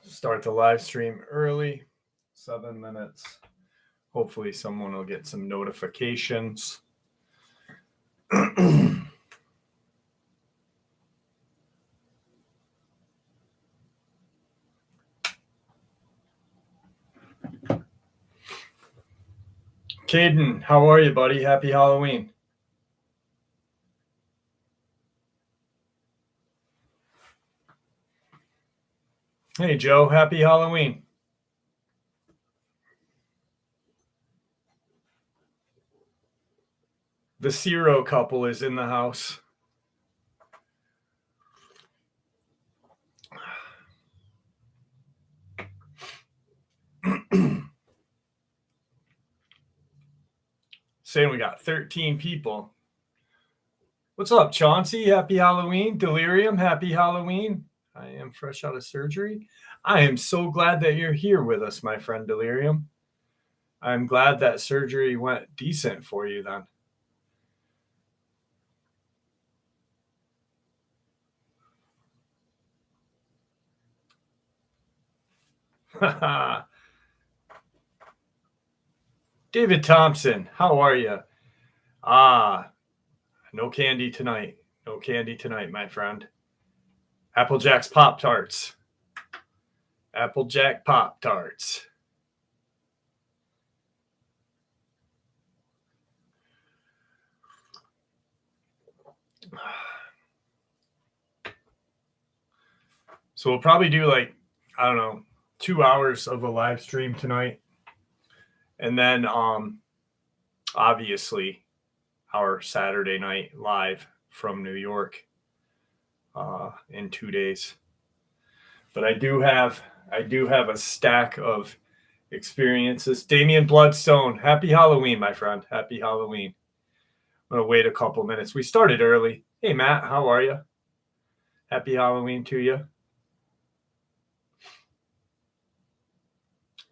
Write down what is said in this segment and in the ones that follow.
Start the live stream early, 7 minutes. Hopefully someone will get some notifications. Caden, how are you, buddy? Happy Halloween. Hey, Joe, happy Halloween. The Ciro couple is in the house. Saying we got 13 people. What's up, Chauncey? Happy Halloween. Delirium, happy Halloween. I am fresh out of surgery. I am so glad that you're here with us, my friend Delirium. I'm glad that surgery went decent for you then. David Thompson, how are you? No candy tonight. No candy tonight, my friend. Applejack's Pop-Tarts. Applejack Pop-Tarts. So we'll probably do 2 hours of a live stream tonight. And then obviously our Saturday night live from New York in 2 days. But I do have a stack of experiences. Damian Bloodstone, happy Halloween, my friend. Happy Halloween. I'm going to wait a couple minutes. We started early. Hey, Matt, how are you? Happy Halloween to you.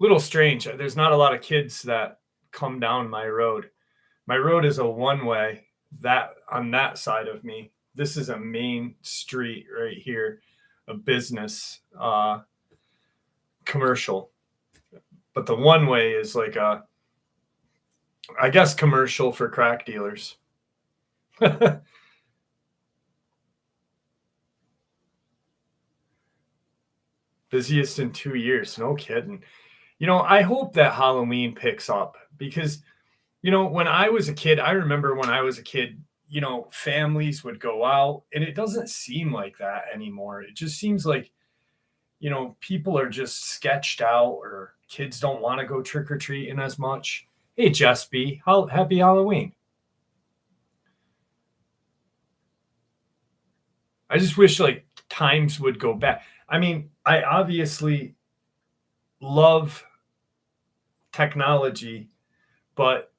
Little strange. There's not a lot of kids that come down my road. My road is a one-way that on that side of me. This is a main street right here, a business, commercial. But the one-way is like I guess commercial for crack dealers. Busiest in 2 years. No kidding. I hope that Halloween picks up because, when I was a kid, I remember when I was a kid, families would go out and it doesn't seem like that anymore. It just seems like, people are just sketched out or kids don't want to go trick-or-treating as much. Hey, Jess B, happy Halloween. I just wish times would go back. I mean, I obviously love technology, but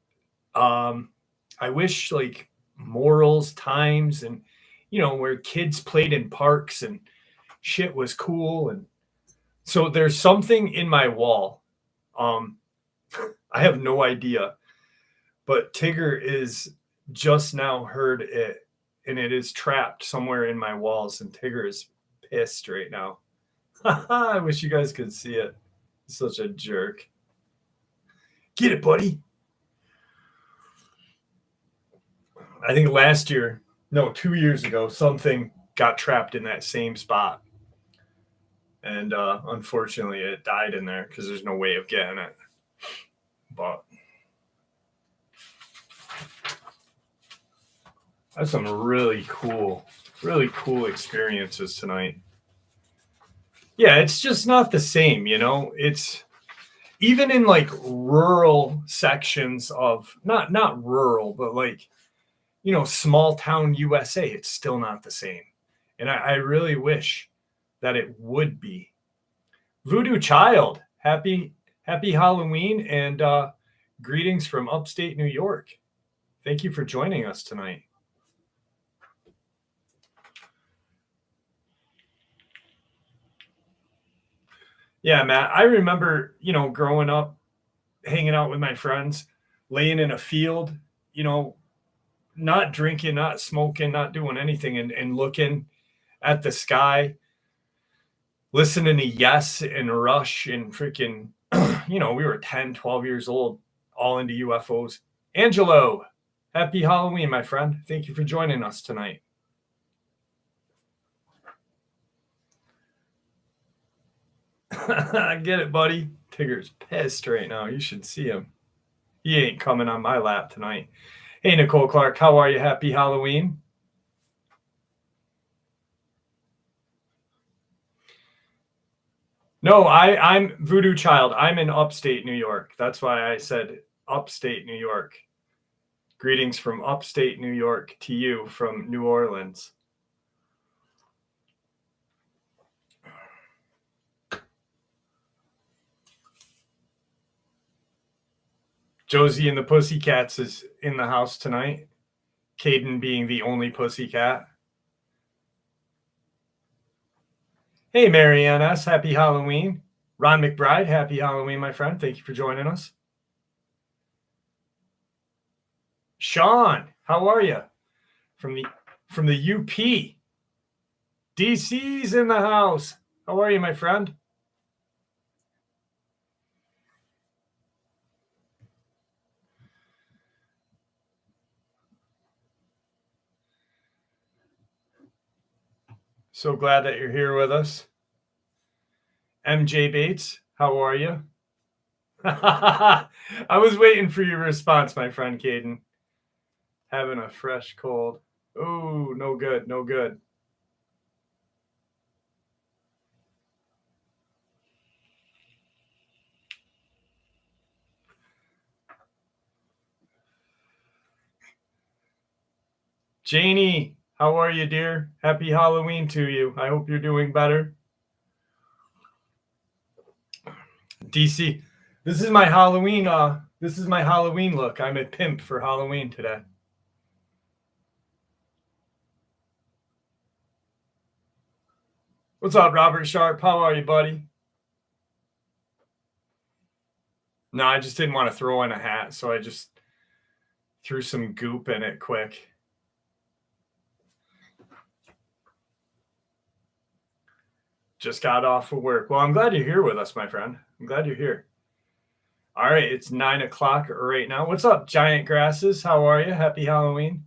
I wish morals, times, and where kids played in parks and shit was cool. And so there's something in my wall. I have no idea, but Tigger is just now heard it, and it is trapped somewhere in my walls, and Tigger is pissed right now. I wish you guys could see it. He's such a jerk. Get it, buddy. I think 2 years ago, something got trapped in that same spot. And unfortunately, it died in there because there's no way of getting it. But I have some really cool experiences tonight. Yeah, it's just not the same, It's even in rural sections of not rural, but small town USA, it's still not the same. And I really wish that it would be. Voodoo Child, happy Halloween and greetings from upstate New York. Thank you for joining us tonight. Yeah, Matt, I remember, growing up, hanging out with my friends, laying in a field, not drinking, not smoking, not doing anything, and looking at the sky listening to Yes and Rush and freaking, we were 10, 12 years old, all into UFOs. Angelo, happy Halloween, my friend. Thank you for joining us tonight. I get it, buddy. Tigger's pissed right now. You should see him. He ain't coming on my lap tonight. Hey, Nicole Clark, how are you? Happy Halloween. No, I'm Voodoo Child. I'm in upstate New York. That's why I said upstate New York. Greetings from upstate New York to you from New Orleans. Josie and the Pussycats is in the house tonight. Caden being the only pussycat. Hey, Marianne S., happy Halloween. Ron McBride, happy Halloween, my friend. Thank you for joining us. Sean, how are you? From the UP. DC's in the house. How are you, my friend? So glad that you're here with us. MJ Bates, how are you? I was waiting for your response, my friend Caden. Having a fresh cold. Oh, no good, no good. Janie, how are you, dear? Happy Halloween to you. I hope you're doing better. DC, this is my Halloween look. I'm a pimp for Halloween today. What's up, Robert Sharp? How are you, buddy? No, I just didn't want to throw in a hat, so I just threw some goop in it quick. Just got off of work. Well, I'm glad you're here with us, my friend. I'm glad you're here. All right, it's 9:00 right now. What's up, Giant Grasses? How are you? Happy Halloween.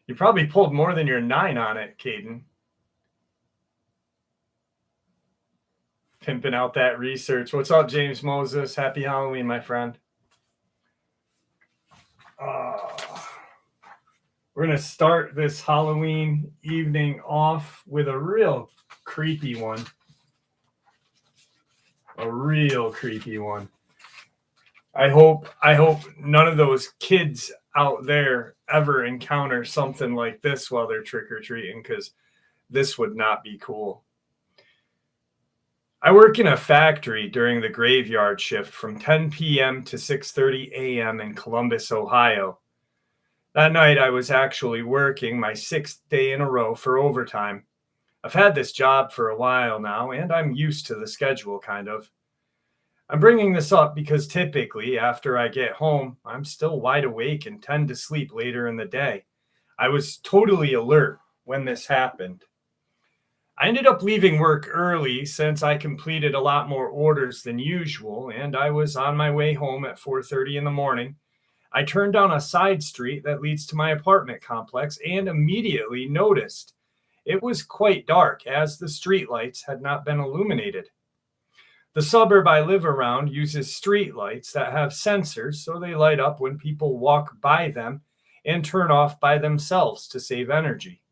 You probably pulled more than your 9 on it, Caden. Pimping out that research. What's up, James Moses? Happy Halloween, my friend. We're going to start this Halloween evening off with a real creepy one. A real creepy one. I hope none of those kids out there ever encounter something like this while they're trick-or-treating, because this would not be cool. I work in a factory during the graveyard shift from 10 p.m. to 6:30 a.m. in Columbus, Ohio. That night, I was actually working my 6th day in a row for overtime. I've had this job for a while now, and I'm used to the schedule, kind of. I'm bringing this up because typically, after I get home, I'm still wide awake and tend to sleep later in the day. I was totally alert when this happened. I ended up leaving work early since I completed a lot more orders than usual, and I was on my way home at 4:30 in the morning. I turned down a side street that leads to my apartment complex and immediately noticed it was quite dark as the streetlights had not been illuminated. The suburb I live around uses streetlights that have sensors, so they light up when people walk by them and turn off by themselves to save energy.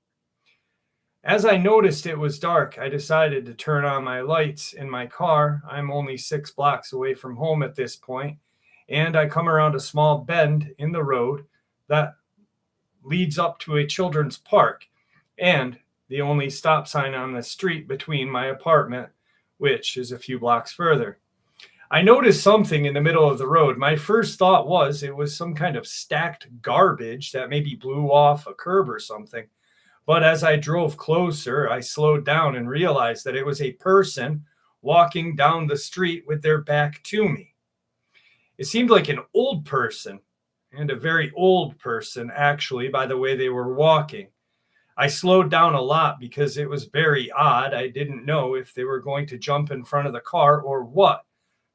As I noticed it was dark, I decided to turn on my lights in my car. I'm only 6 blocks away from home at this point, and I come around a small bend in the road that leads up to a children's park and the only stop sign on the street between my apartment, which is a few blocks further. I noticed something in the middle of the road. My first thought was it was some kind of stacked garbage that maybe blew off a curb or something. But as I drove closer, I slowed down and realized that it was a person walking down the street with their back to me. It seemed like an old person. and a very old person, actually, by the way they were walking. I slowed down a lot because it was very odd. I didn't know if they were going to jump in front of the car or what,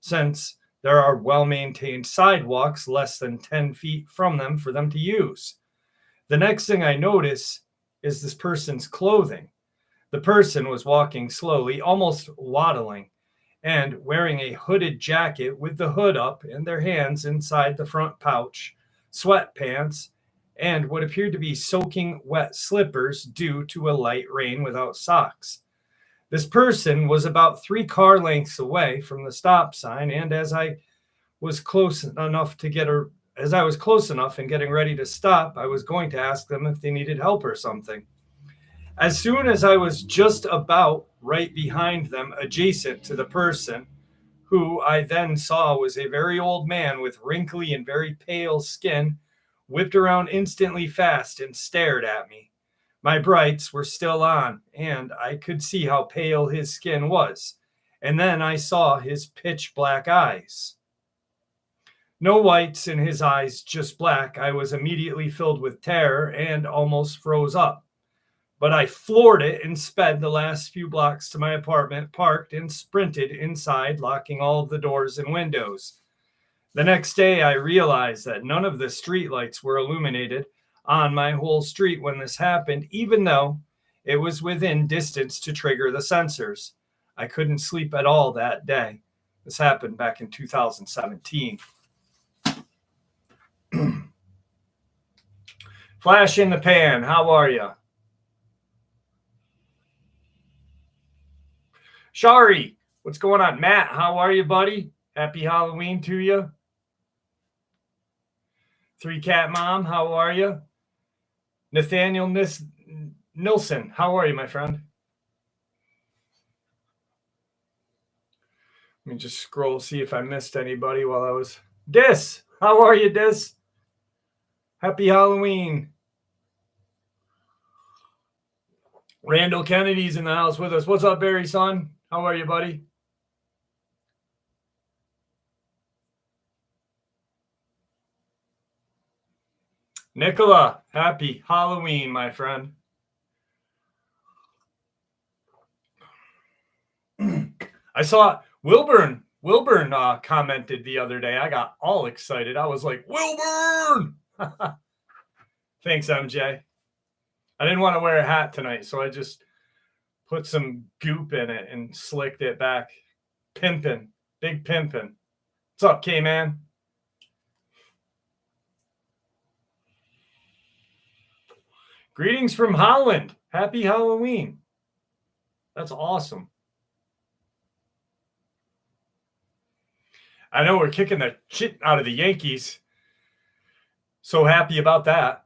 since there are well-maintained sidewalks less than 10 feet from them for them to use. The next thing I notice is this person's clothing. The person was walking slowly, almost waddling, and wearing a hooded jacket with the hood up and their hands inside the front pouch, sweatpants, and what appeared to be soaking wet slippers due to a light rain without socks. This person was about 3 car lengths away from the stop sign, and as I was close enough and getting ready to stop, I was going to ask them if they needed help or something. As soon as I was just about right behind them, adjacent to the person, who I then saw was a very old man with wrinkly and very pale skin, whipped around instantly fast and stared at me. My brights were still on, and I could see how pale his skin was. And then I saw his pitch black eyes. No whites in his eyes, just black. I was immediately filled with terror and almost froze up. But I floored it and sped the last few blocks to my apartment, parked, and sprinted inside, locking all of the doors and windows. The next day, I realized that none of the streetlights were illuminated on my whole street when this happened, even though it was within distance to trigger the sensors. I couldn't sleep at all that day. This happened back in 2017. Flash in the pan, how are you? Shari, what's going on? Matt, how are you, buddy? Happy Halloween to you. 3 Cat Mom, how are you? Nathaniel Nilsson, how are you, my friend? Let me just scroll, see if I missed anybody while I was... Dis, how are you, Dis? Happy Halloween. Randall Kennedy's in the house with us. What's up, Barry, son? How are you, buddy? Nicola, happy Halloween, my friend. I saw Wilburn commented the other day. I got all excited. I was like, Wilburn! Thanks, MJ. I didn't want to wear a hat tonight, so I just put some goop in it and slicked it back. Pimpin'. Big pimpin'. What's up, K-Man? Greetings from Holland. Happy Halloween. That's awesome. I know we're kicking the shit out of the Yankees. So happy about that.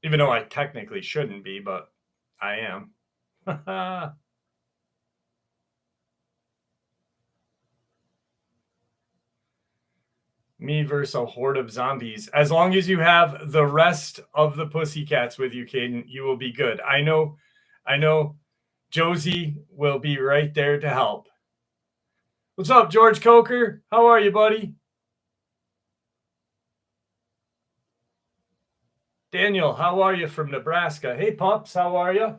Even though I technically shouldn't be, but I am. Me versus a horde of zombies. As long as you have the rest of the pussycats with you, Caden, you will be good. I know Josie will be right there to help. What's up, George Coker? How are you, buddy? Daniel, how are you from Nebraska? Hey, Pops, how are you?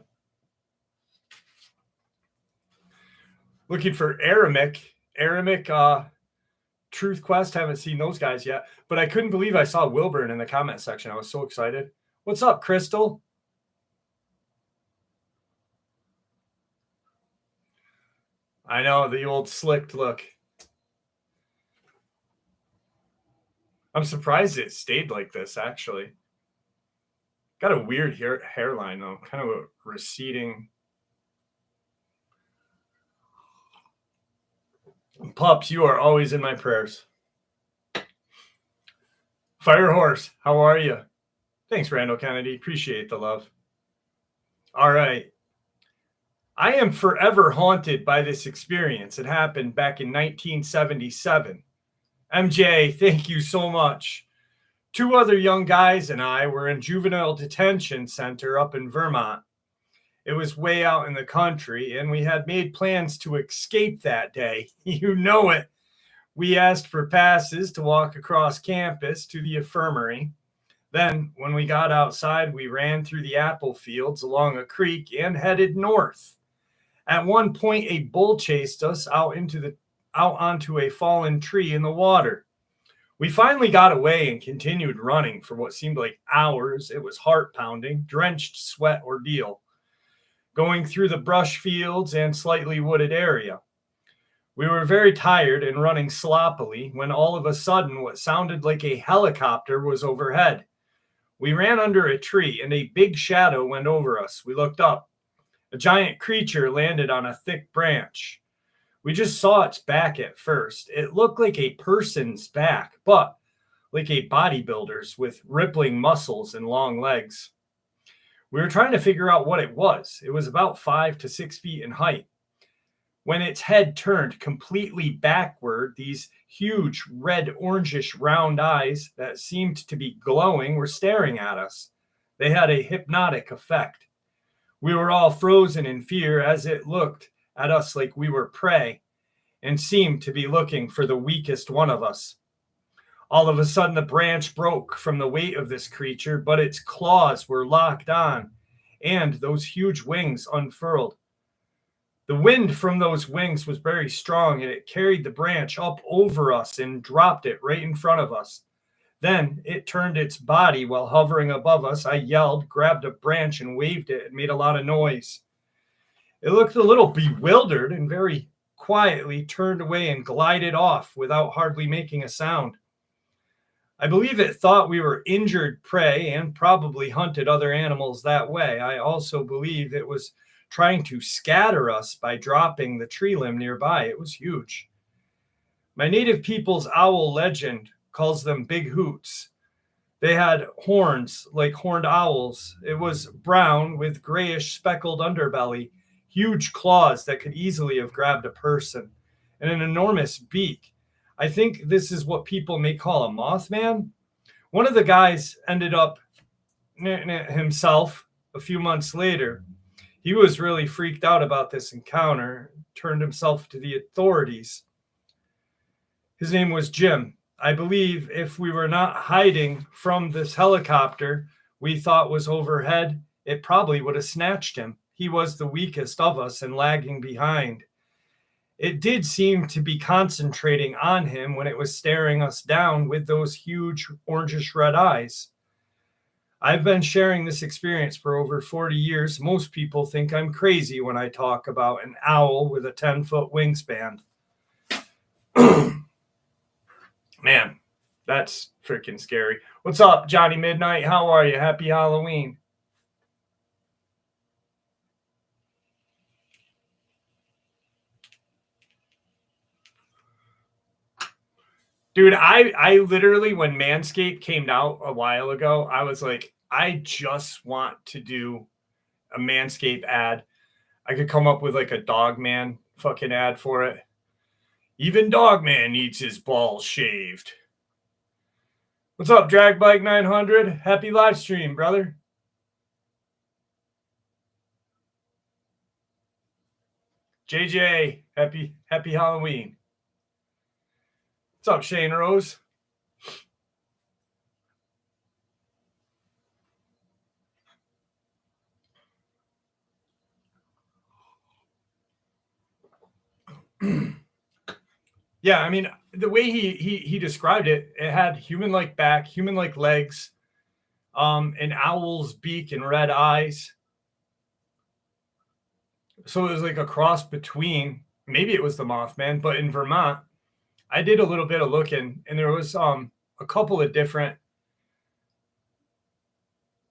Looking for Aramic, Truth Quest. Haven't seen those guys yet, but I couldn't believe I saw Wilburn in the comment section. I was so excited. What's up, Crystal? I know, the old slicked look. I'm surprised it stayed like this, actually. Got a weird hairline, though. Kind of a receding. Pups, you are always in my prayers. Firehorse, how are you? Thanks, Randall Kennedy. Appreciate the love. All right. I am forever haunted by this experience. It happened back in 1977. MJ, thank you so much. 2 other young guys and I were in juvenile detention center up in Vermont. It was way out in the country, and we had made plans to escape that day. You know it. We asked for passes to walk across campus to the infirmary. Then, when we got outside, we ran through the apple fields along a creek and headed north. At one point, a bull chased us out onto a fallen tree in the water. We finally got away and continued running for what seemed like hours. It was heart-pounding, drenched sweat ordeal, going through the brush fields and slightly wooded area. We were very tired and running sloppily when all of a sudden what sounded like a helicopter was overhead. We ran under a tree and a big shadow went over us. We looked up. A giant creature landed on a thick branch. We just saw its back at first. It looked like a person's back, but like a bodybuilder's with rippling muscles and long legs. We were trying to figure out what it was. It was about 5 to 6 feet in height. When its head turned completely backward, these huge red orangish round eyes that seemed to be glowing were staring at us. They had a hypnotic effect. We were all frozen in fear as it looked at us like we were prey and seemed to be looking for the weakest one of us. All of a sudden, the branch broke from the weight of this creature, but its claws were locked on and those huge wings unfurled. The wind from those wings was very strong, and it carried the branch up over us and dropped it right in front of us. Then it turned its body while hovering above us. I yelled, grabbed a branch, and waved it and made a lot of noise. It looked a little bewildered and very quietly turned away and glided off without hardly making a sound. I believe it thought we were injured prey and probably hunted other animals that way. I also believe it was trying to scatter us by dropping the tree limb nearby. It was huge. My native people's owl legend calls them big hoots. They had horns like horned owls. It was brown with grayish speckled underbelly, huge claws that could easily have grabbed a person, and an enormous beak. I think this is what people may call a Mothman. One of the guys ended up himself a few months later. He was really freaked out about this encounter, turned himself to the authorities. His name was Jim. I believe if we were not hiding from this helicopter we thought was overhead, it probably would have snatched him. He was the weakest of us and lagging behind. It did seem to be concentrating on him when it was staring us down with those huge orangish red eyes. I've been sharing this experience for over 40 years. Most people think I'm crazy when I talk about an owl with a 10-foot wingspan. Man, that's freaking scary. What's up, Johnny Midnight? How are you? Happy Halloween. Dude, I literally, when Manscaped came out a while ago, I was like, I just want to do a Manscaped ad. I could come up with like a Dogman fucking ad for it. Even Dogman needs his balls shaved. What's up, Dragbike 900? Happy live stream, brother. JJ, happy Halloween. What's up, Shane Rose? Yeah, I mean, the way he described it, it had human-like back, human-like legs, an owl's beak and red eyes. So it was like a cross between, maybe it was the Mothman, but in Vermont, I did a little bit of looking, and there was a couple of different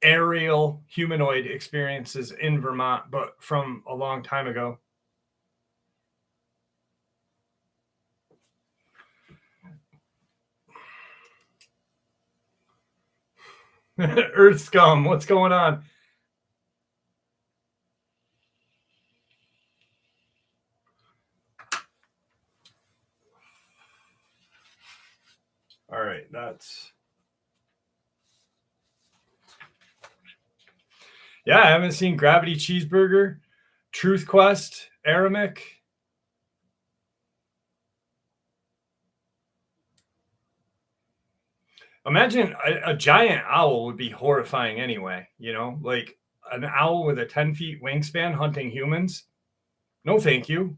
aerial humanoid experiences in Vermont, but from a long time ago. Earth scum, what's going on? All right, that's... Yeah, I haven't seen Gravity Cheeseburger, Truth Quest, Aramik. Imagine a giant owl would be horrifying anyway, like an owl with a 10 feet wingspan hunting humans. No, thank you.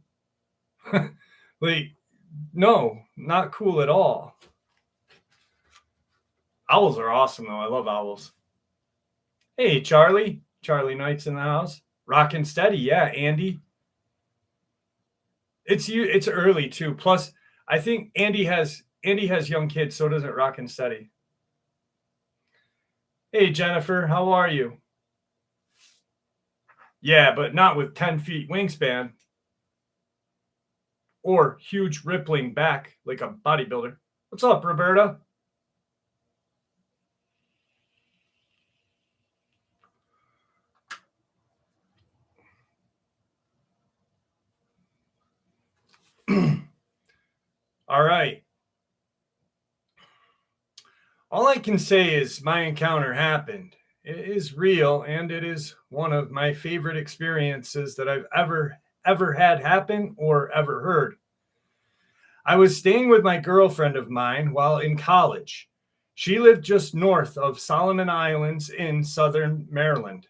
Like, no, not cool at all. Owls are awesome, though. I love owls. Hey, Charlie. Charlie Knight's in the house. Rockin' steady. Yeah, Andy. It's early too. Plus, I think Andy has young kids, so doesn't Rockin' steady. Hey, Jennifer, how are you? Yeah, but not with 10 feet wingspan or huge rippling back like a bodybuilder. What's up, Roberta? All right. All I can say is my encounter happened. It is real, and it is one of my favorite experiences that I've ever had happen or ever heard. I was staying with my girlfriend of mine while in college. She lived just north of Solomon Islands in southern Maryland.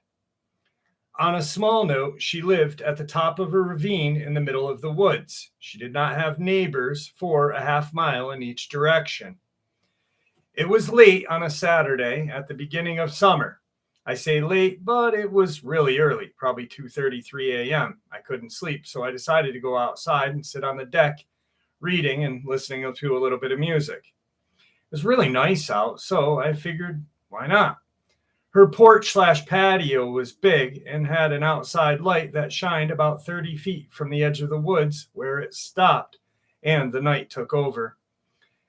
On a small note, she lived at the top of a ravine in the middle of the woods. She did not have neighbors for a half mile in each direction. It was late on a Saturday at the beginning of summer. I say late, but it was really early, probably 2:33 a.m. I couldn't sleep, so I decided to go outside and sit on the deck reading and listening to a little bit of music. It was really nice out, so I figured, why not? Her porch/patio was big and had an outside light that shined about 30 feet from the edge of the woods where it stopped, and the night took over.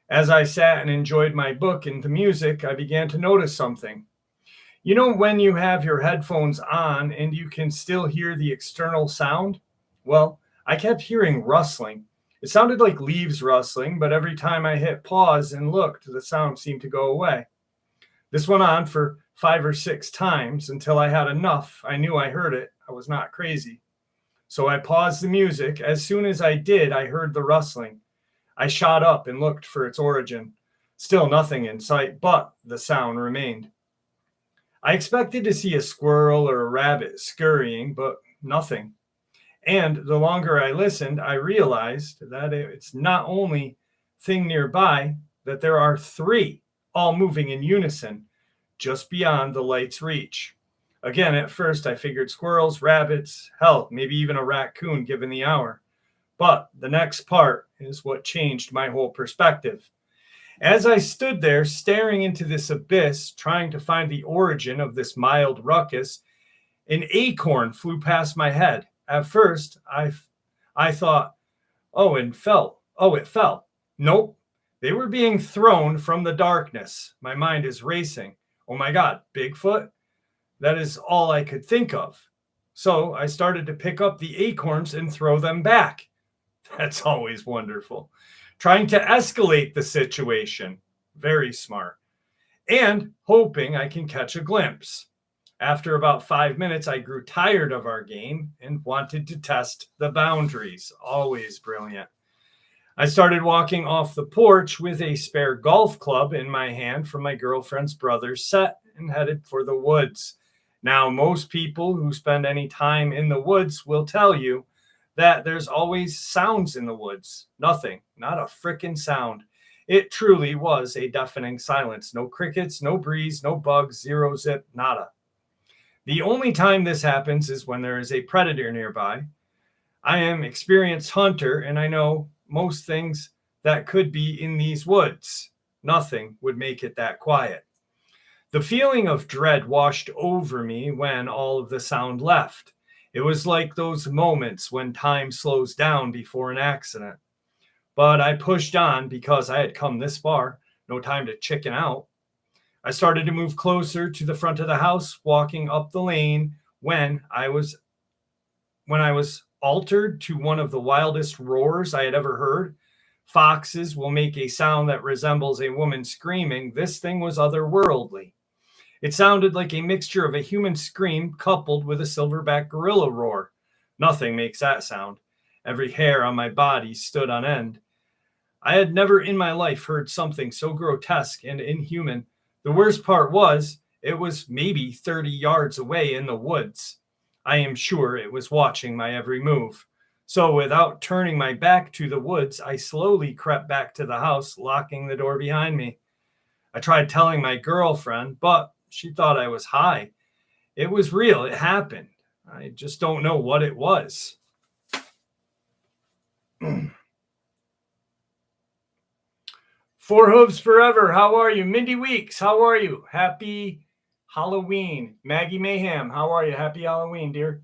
As I sat and enjoyed my book and the music, I began to notice something. You know when you have your headphones on and you can still hear the external sound? Well, I kept hearing rustling. It sounded like leaves rustling, but every time I hit pause and looked, the sound seemed to go away. This went on for 5 or 6 times until I had enough. I knew I heard it. I was not crazy. So I paused the music. As soon as I did, I heard the rustling. I shot up and looked for its origin. Still nothing in sight, but the sound remained. I expected to see a squirrel or a rabbit scurrying, but nothing. And the longer I listened, I realized that it's not only thing nearby, that there are three, all moving in unison, just beyond the light's reach. Again, at first I figured squirrels, rabbits, hell, maybe even a raccoon given the hour. But the next part is what changed my whole perspective. As I stood there staring into this abyss, trying to find the origin of this mild ruckus, an acorn flew past my head. At first, I thought, oh, and fell. Oh, it fell. Nope. They were being thrown from the darkness. My mind is racing. Oh my God, Bigfoot? That is all I could think of. So I started to pick up the acorns and throw them back. That's always wonderful. Trying to escalate the situation. Very smart. And hoping I can catch a glimpse. After about 5 minutes, I grew tired of our game and wanted to test the boundaries. Always brilliant. I started walking off the porch with a spare golf club in my hand from my girlfriend's brother's set and headed for the woods. Now, most people who spend any time in the woods will tell you that there's always sounds in the woods. Nothing, not a frickin' sound. It truly was a deafening silence. No crickets, no breeze, no bugs, zero zip, nada. The only time this happens is when there is a predator nearby. I am experienced hunter and I know most things that could be in these woods. Nothing would make it that quiet. The feeling of dread washed over me when all of the sound left. It was like those moments when time slows down before an accident. But I pushed on because I had come this far. No time to chicken out. I started to move closer to the front of the house, walking up the lane when I was altered to one of the wildest roars I had ever heard. Foxes will make a sound that resembles a woman screaming. This thing was otherworldly. It sounded like a mixture of a human scream coupled with a silverback gorilla roar. Nothing makes that sound. Every hair on my body stood on end. I had never in my life heard something so grotesque and inhuman. The worst part was, it was maybe 30 yards away in the woods. I am sure it was watching my every move. So without turning my back to the woods, I slowly crept back to the house, locking the door behind me. I tried telling my girlfriend, but she thought I was high. It was real. It happened. I just don't know what it was. Four Hooves Forever. How are you? Mindy Weeks. How are you? Happy Halloween. Maggie Mayhem. How are you? Happy Halloween, dear.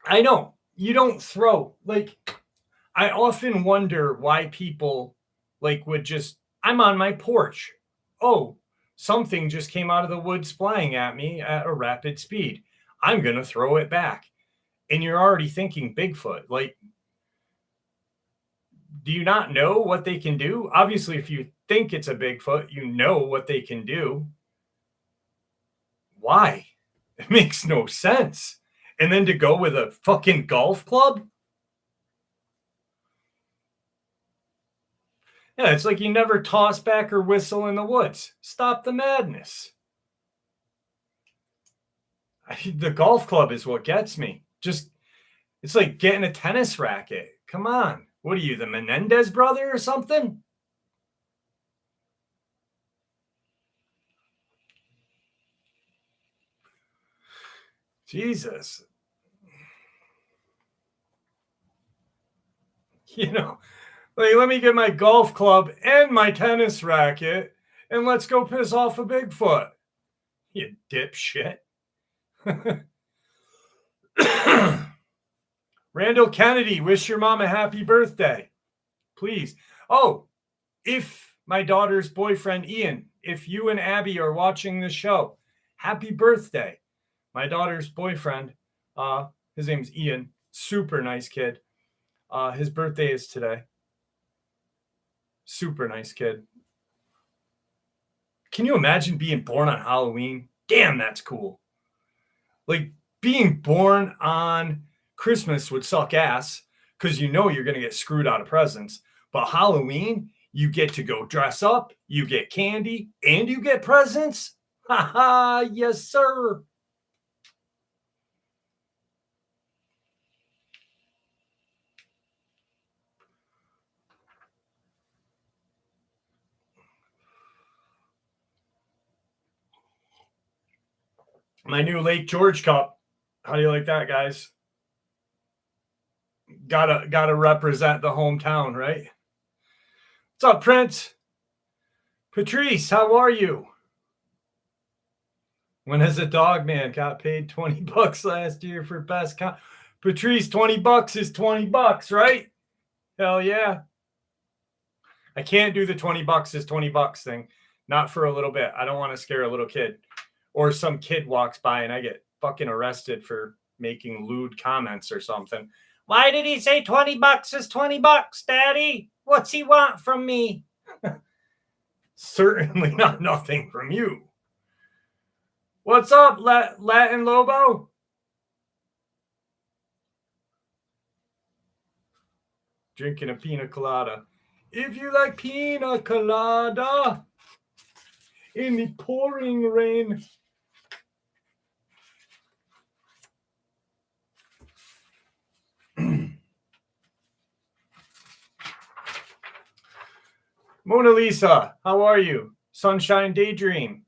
I know you don't throw, like, I often wonder why people like would just, I'm on my porch. Oh, something just came out of the woods flying at me at a rapid speed. I'm going to throw it back. And you're already thinking Bigfoot. Like, do you not know what they can do? Obviously, if you think it's a Bigfoot, you know what they can do. Why? It makes no sense. And then to go with a fucking golf club? Yeah, it's like you never toss back or whistle in the woods. Stop the madness. The golf club is what gets me. Just, it's like getting a tennis racket. Come on. What are you, the Menendez brother or something? Jesus. You know, like, let me get my golf club and my tennis racket and let's go piss off a Bigfoot. You dipshit. Randall Kennedy, wish your mom a happy birthday. Please. Oh, if my daughter's boyfriend, Ian, if you and Abby are watching this show, happy birthday. My daughter's boyfriend, his name's Ian, super nice kid. His birthday is today. Super nice kid. Can you imagine being born on Halloween? Damn, that's cool. Like, being born on Christmas would suck ass because you know you're going to get screwed out of presents. But Halloween, you get to go dress up, you get candy, and you get presents. Ha ha, yes, sir. My new Lake George cup. How do you like that, guys? Gotta represent the hometown, right? What's up, Prince? Patrice, how are you? When as a Dogman got paid $20 last year for best Patrice, $20 is $20, right? Hell yeah. I can't do the $20 is $20 thing. Not for a little bit. I don't want to scare a little kid. Or some kid walks by and I get fucking arrested for making lewd comments or something. Why did he say $20 is $20, Daddy? What's he want from me? Certainly not nothing from you. What's up, Latin Lobo? Drinking a pina colada. If you like pina colada in the pouring rain. Mona Lisa, how are you? Sunshine Daydream.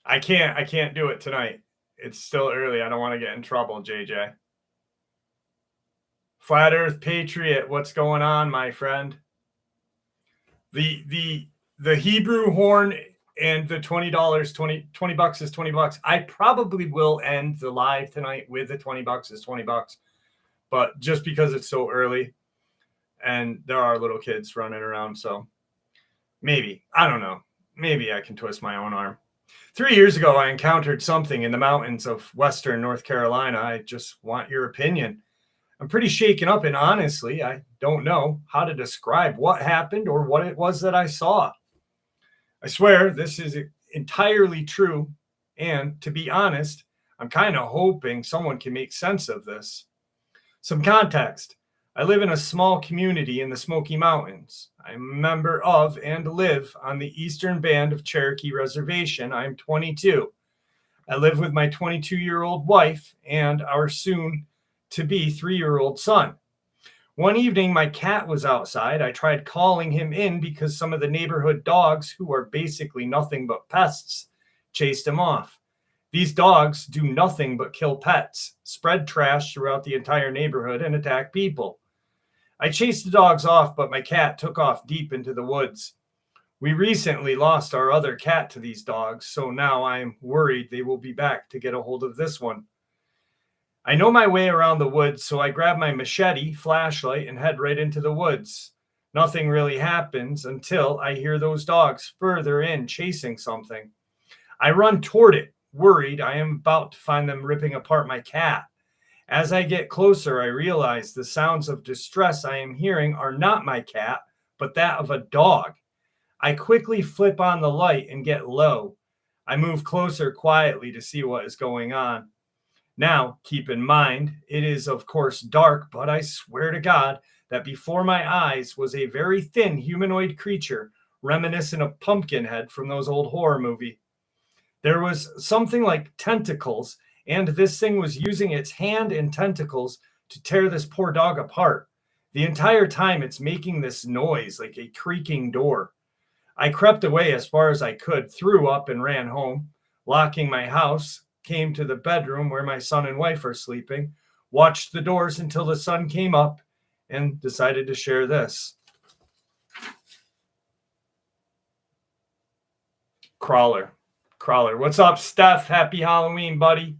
I can't do it tonight. It's still early. I don't want to get in trouble, JJ. Flat Earth Patriot, what's going on, my friend? The Hebrew horn and the $20, $20 is $20. I probably will end the live tonight with the $20 is $20, but just because it's so early and there are little kids running around, so maybe, I don't know, maybe I can twist my own arm. 3 years ago, I encountered something in the mountains of Western North Carolina. I just want your opinion. I'm pretty shaken up, and honestly, I don't know how to describe what happened or what it was that I saw. I swear this is entirely true, and to be honest, I'm kind of hoping someone can make sense of this. Some context. I live in a small community in the Smoky Mountains. I'm a member of and live on the eastern band of Cherokee reservation. I'm 22. I live with my 22-year-old wife and our soon-to-be 3-year-old son. One evening, my cat was outside. I tried calling him in because some of the neighborhood dogs, who are basically nothing but pests, chased him off. These dogs do nothing but kill pets, spread trash throughout the entire neighborhood, and attack people. I chased the dogs off, but my cat took off deep into the woods. We recently lost our other cat to these dogs, so now I'm worried they will be back to get a hold of this one. I know my way around the woods, so I grab my machete, flashlight, and head right into the woods. Nothing really happens until I hear those dogs further in chasing something. I run toward it, worried I am about to find them ripping apart my cat. As I get closer, I realize the sounds of distress I am hearing are not my cat, but that of a dog. I quickly flip on the light and get low. I move closer quietly to see what is going on. Now, keep in mind, it is of course dark, but I swear to God that before my eyes was a very thin humanoid creature reminiscent of Pumpkinhead from those old horror movies. There was something like tentacles, and this thing was using its hand and tentacles to tear this poor dog apart. The entire time it's making this noise like a creaking door. I crept away as far as I could, threw up, and ran home. Locking my house, came to the bedroom where my son and wife are sleeping, watched the doors until the sun came up, and decided to share this. Crawler. What's up, Steph? Happy Halloween, buddy.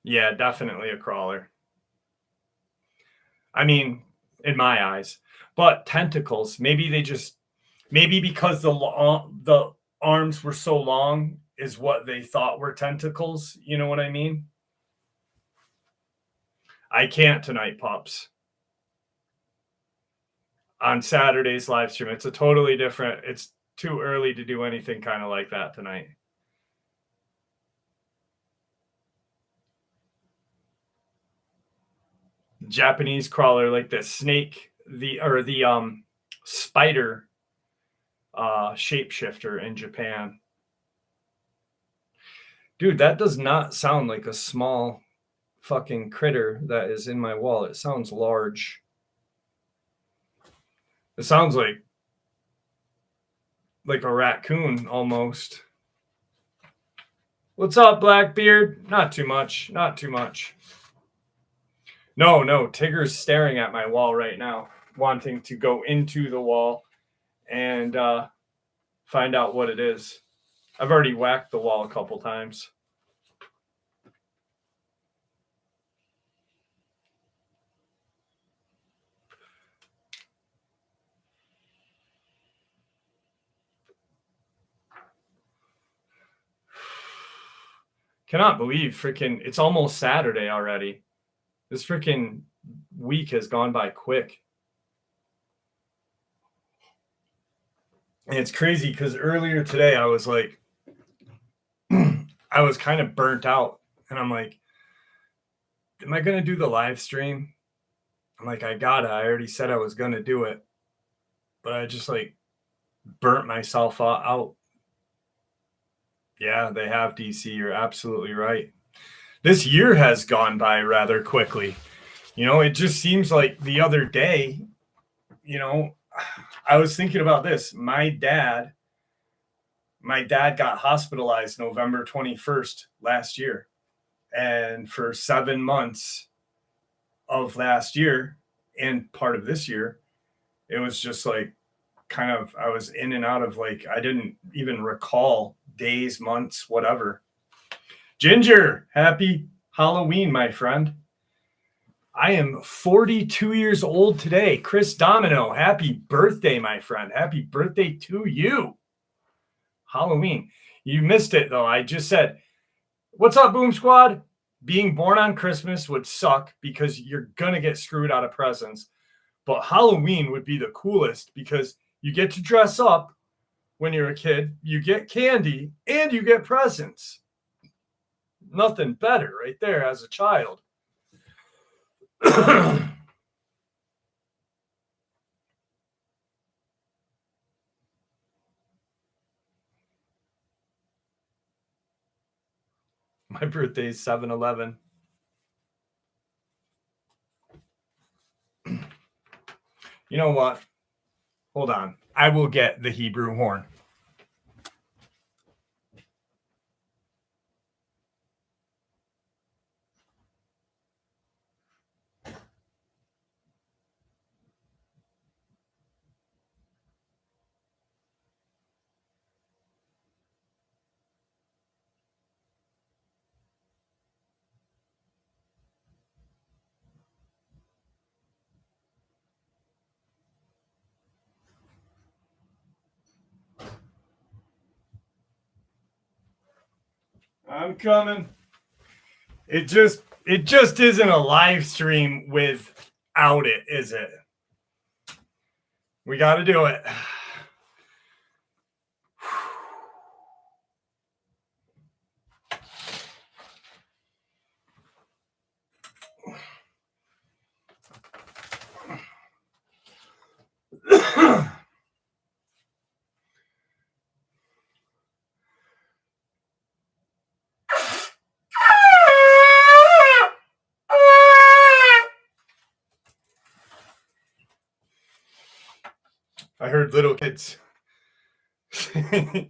Yeah, definitely a crawler. I mean, in my eyes. But tentacles, maybe because the arms were so long is what they thought were tentacles. You know what I mean? I can't tonight, pups. On Saturday's live stream, it's too early to do anything kind of like that tonight. Japanese crawler, like the snake, the spider shapeshifter in Japan. Dude, that does not sound like a small fucking critter that is in my wall. It sounds large. It sounds like a raccoon almost. What's up, Blackbeard? Not too much. No, Tigger's staring at my wall right now, wanting to go into the wall and find out what it is. I've already whacked the wall a couple times. Cannot believe it's almost Saturday already. This freaking week has gone by quick. And it's crazy because earlier today I was like, I was kind of burnt out. And I'm like, am I going to do the live stream? I'm like, I already said I was going to do it. But I just burnt myself out. Yeah, they have, DC. You're absolutely right. This year has gone by rather quickly. It just seems like the other day, I was thinking about this. My dad got hospitalized November 21st last year. And for 7 months of last year and part of this year, it was just I was in and out of I didn't even recall days, months, whatever. Ginger, happy Halloween, my friend. I am 42 years old today. Chris Domino, happy birthday, my friend. Happy birthday to you. Halloween. You missed it, though. I just said What's up, Boom Squad? Being born on Christmas would suck because you're going to get screwed out of presents. But Halloween would be the coolest because you get to dress up when you're a kid, you get candy, and you get presents. Nothing better right there as a child. My birthday is 7/11. You know what? Hold on. I will get the Hebrew horn. I'm coming. It just isn't a live stream without it, is it? We got to do it. I heard little kids. They're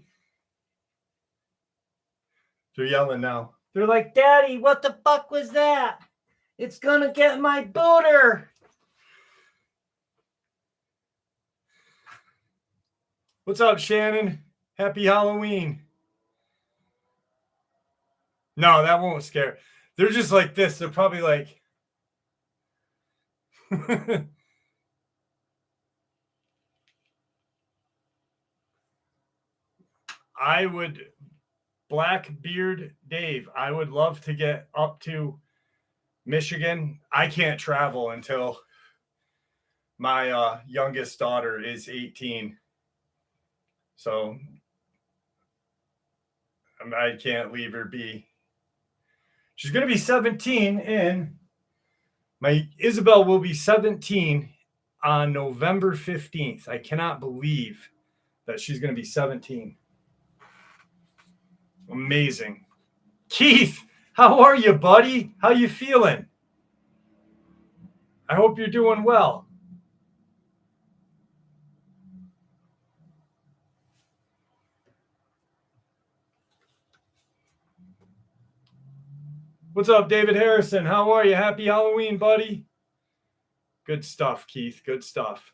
yelling now. They're like, Daddy, what the fuck was that? It's gonna get my booter. What's up, Shannon? Happy Halloween. No, that won't scare. They're just like this. They're probably like... I would... Blackbeard Dave, I would love to get up to Michigan. I can't travel until my youngest daughter is 18. So I can't leave her be. She's going to be 17 in... My Isabel will be 17 on November 15th. I cannot believe that she's going to be 17. Amazing. Keith, how are you, buddy? How you feeling? I hope you're doing well. What's up, David Harrison? How are you? Happy Halloween, buddy. Good stuff, Keith. Good stuff.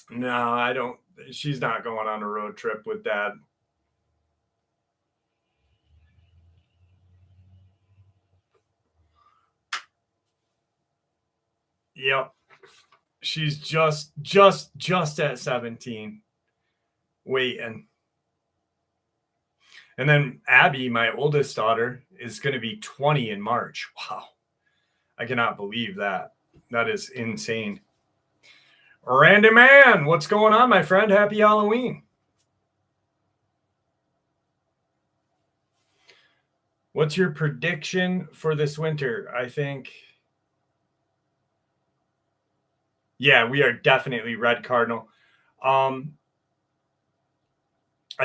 No, I don't. She's not going on a road trip with Dad. Yep. She's just at 17. Waiting. And then Abby, my oldest daughter, is going to be 20 in March. Wow. I cannot believe that. That is insane. Randy Man, what's going on, my friend? Happy Halloween. What's your prediction for this winter? I think... Yeah, we are definitely red cardinal. I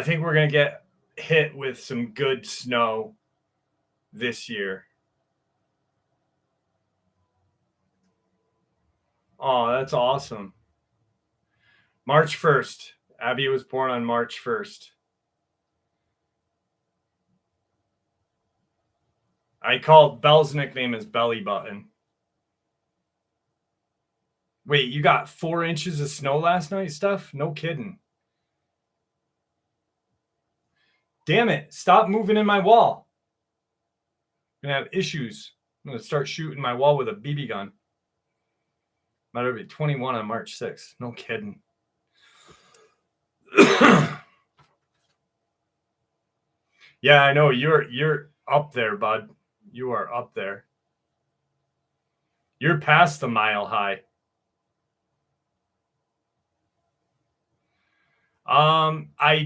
think we're going to get hit with some good snow this year. Oh, that's awesome. March 1st. Abby was born on March 1st. I called Belle's nickname is Belly Button. Wait, you got 4 inches of snow last night, Steph? No kidding. Damn it. Stop moving in my wall. I'm going to have issues. I'm going to start shooting my wall with a BB gun. Might be 21 on March 6th. No kidding. Yeah, I know. You're up there, bud. You are up there. You're past the mile high. I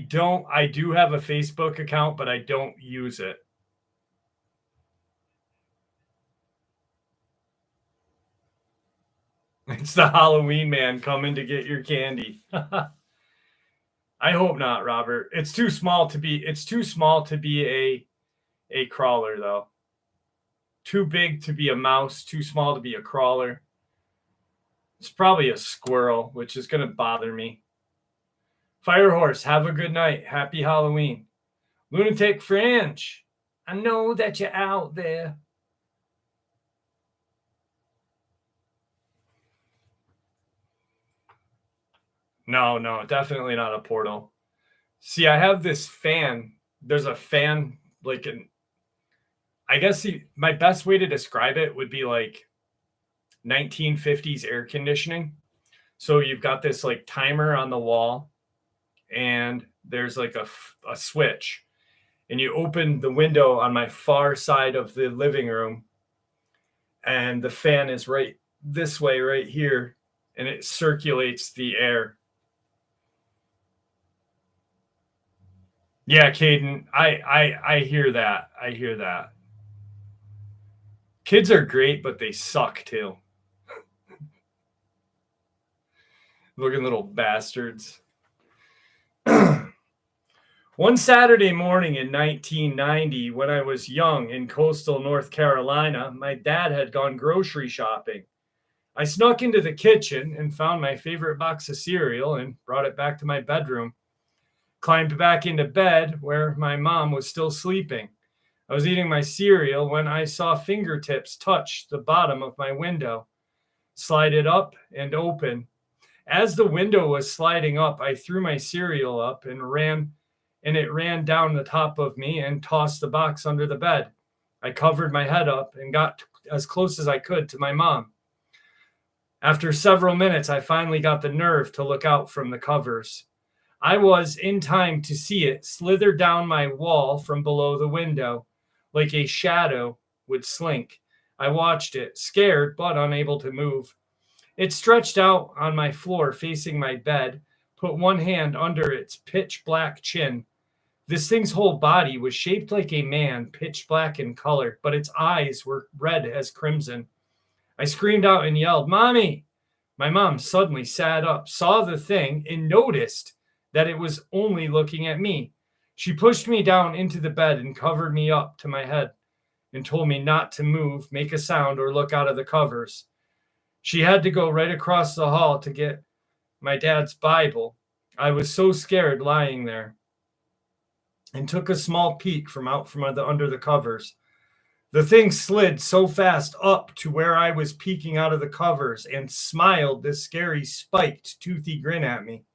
do have a Facebook account, but I don't use it. It's the Halloween man coming to get your candy. I hope not, Robert. It's too small to be a crawler, though. Too big to be a mouse, too small to be a crawler. It's probably a squirrel, which is going to bother me. Firehorse, have a good night. Happy Halloween. Lunatic Fringe, I know that you're out there. No, definitely not a portal. See, I have this fan. There's a fan, I guess my best way to describe it would be like 1950s air conditioning. So you've got this like timer on the wall, and there's like a switch, and you open the window on my far side of the living room, and the fan is right this way, right here, and it circulates the air. Yeah, Caden, I hear that. I hear that. Kids are great, but they suck too. Looking little bastards. One Saturday morning in 1990, when I was young in coastal North Carolina, my dad had gone grocery shopping. I snuck into the kitchen and found my favorite box of cereal and brought it back to my bedroom. Climbed back into bed where my mom was still sleeping. I was eating my cereal when I saw fingertips touch the bottom of my window, slide it up and open. As the window was sliding up, I threw my cereal up and it ran down the top of me and tossed the box under the bed. I covered my head up and got as close as I could to my mom. After several minutes, I finally got the nerve to look out from the covers. I was in time to see it slither down my wall from below the window, like a shadow would slink. I watched it, scared but unable to move. It stretched out on my floor facing my bed, put one hand under its pitch black chin. This thing's whole body was shaped like a man, pitch black in color, but its eyes were red as crimson. I screamed out and yelled, "Mommy!" My mom suddenly sat up, saw the thing, and noticed that it was only looking at me. She pushed me down into the bed and covered me up to my head and told me not to move, make a sound, or look out of the covers. She had to go right across the hall to get my dad's Bible. I was so scared lying there and took a small peek from under the covers. The thing slid so fast up to where I was peeking out of the covers and smiled this scary, spiked, toothy grin at me.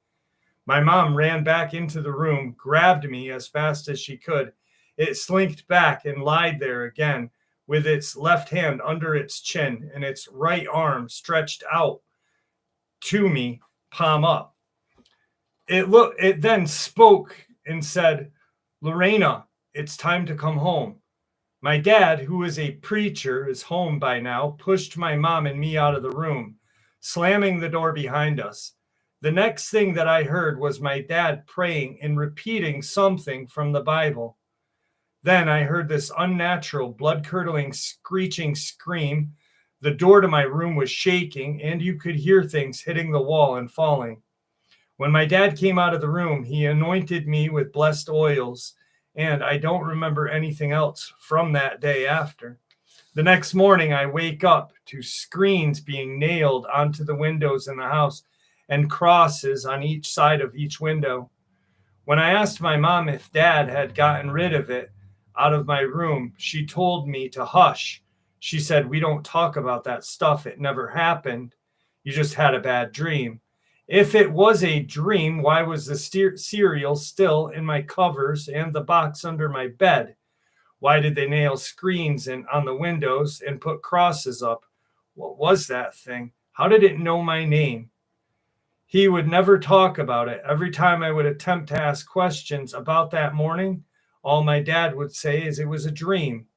My mom ran back into the room, grabbed me as fast as she could. It slinked back and lied there again with its left hand under its chin and its right arm stretched out to me, palm up. It then spoke and said, "Lorena, it's time to come home." My dad, who is a preacher, is home by now, pushed my mom and me out of the room, slamming the door behind us. The next thing that I heard was my dad praying and repeating something from the Bible. Then I heard this unnatural, blood-curdling, screeching scream. The door to my room was shaking, and you could hear things hitting the wall and falling. When my dad came out of the room, he anointed me with blessed oils, and I don't remember anything else from that day after. The next morning, I wake up to screens being nailed onto the windows in the house and crosses on each side of each window. When I asked my mom if Dad had gotten rid of it out of my room, she told me to hush. She said, "We don't talk about that stuff. It never happened. You just had a bad dream." If it was a dream, why was the cereal still in my covers and the box under my bed? Why did they nail screens on the windows and put crosses up? What was that thing? How did it know my name? He would never talk about it. Every time I would attempt to ask questions about that morning, all my dad would say is it was a dream.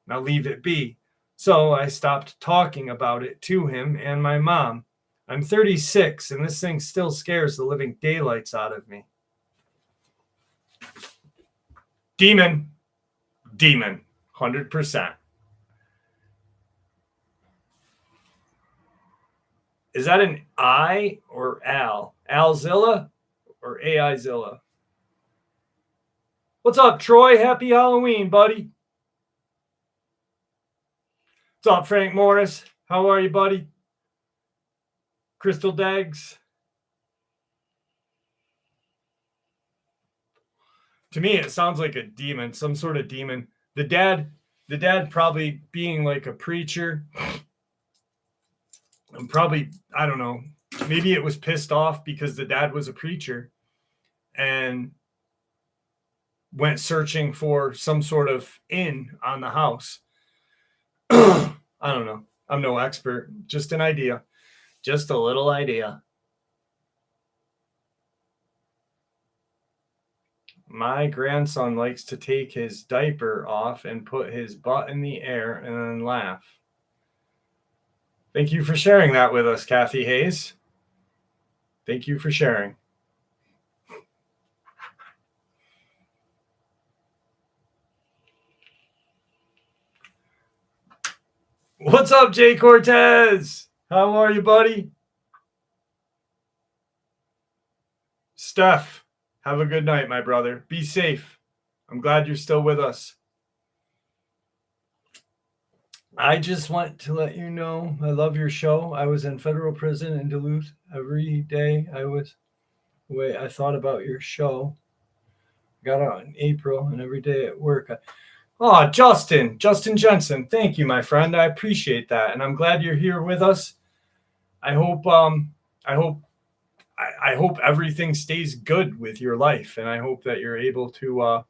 Now leave it be. So I stopped talking about it to him and my mom. I'm 36 and this thing still scares the living daylights out of me. Demon. 100%. Is that an I or Al? Alzilla or AIzilla? What's up, Troy? Happy Halloween, buddy. What's up, Frank Morris? How are you, buddy? Crystal Dags. To me, it sounds like a demon, some sort of demon. The dad probably being like a preacher. And probably, I don't know, maybe it was pissed off because the dad was a preacher and went searching for some sort of in on the house. I don't know. I'm no expert. Just an idea. Just a little idea. My grandson likes to take his diaper off and put his butt in the air and then laugh. Thank you for sharing that with us, Kathy Hayes. Thank you for sharing. What's up, Jay Cortez? How are you, buddy? Steph, have a good night, my brother. Be safe. I'm glad you're still with us. I just want to let you know I love your show. I was in federal prison in Duluth. Every day I thought about your show. Got out in April, and every day at work. Justin Jensen, thank you, my friend. I appreciate that, and I'm glad you're here with us. I hope everything stays good with your life, and I hope that you're able to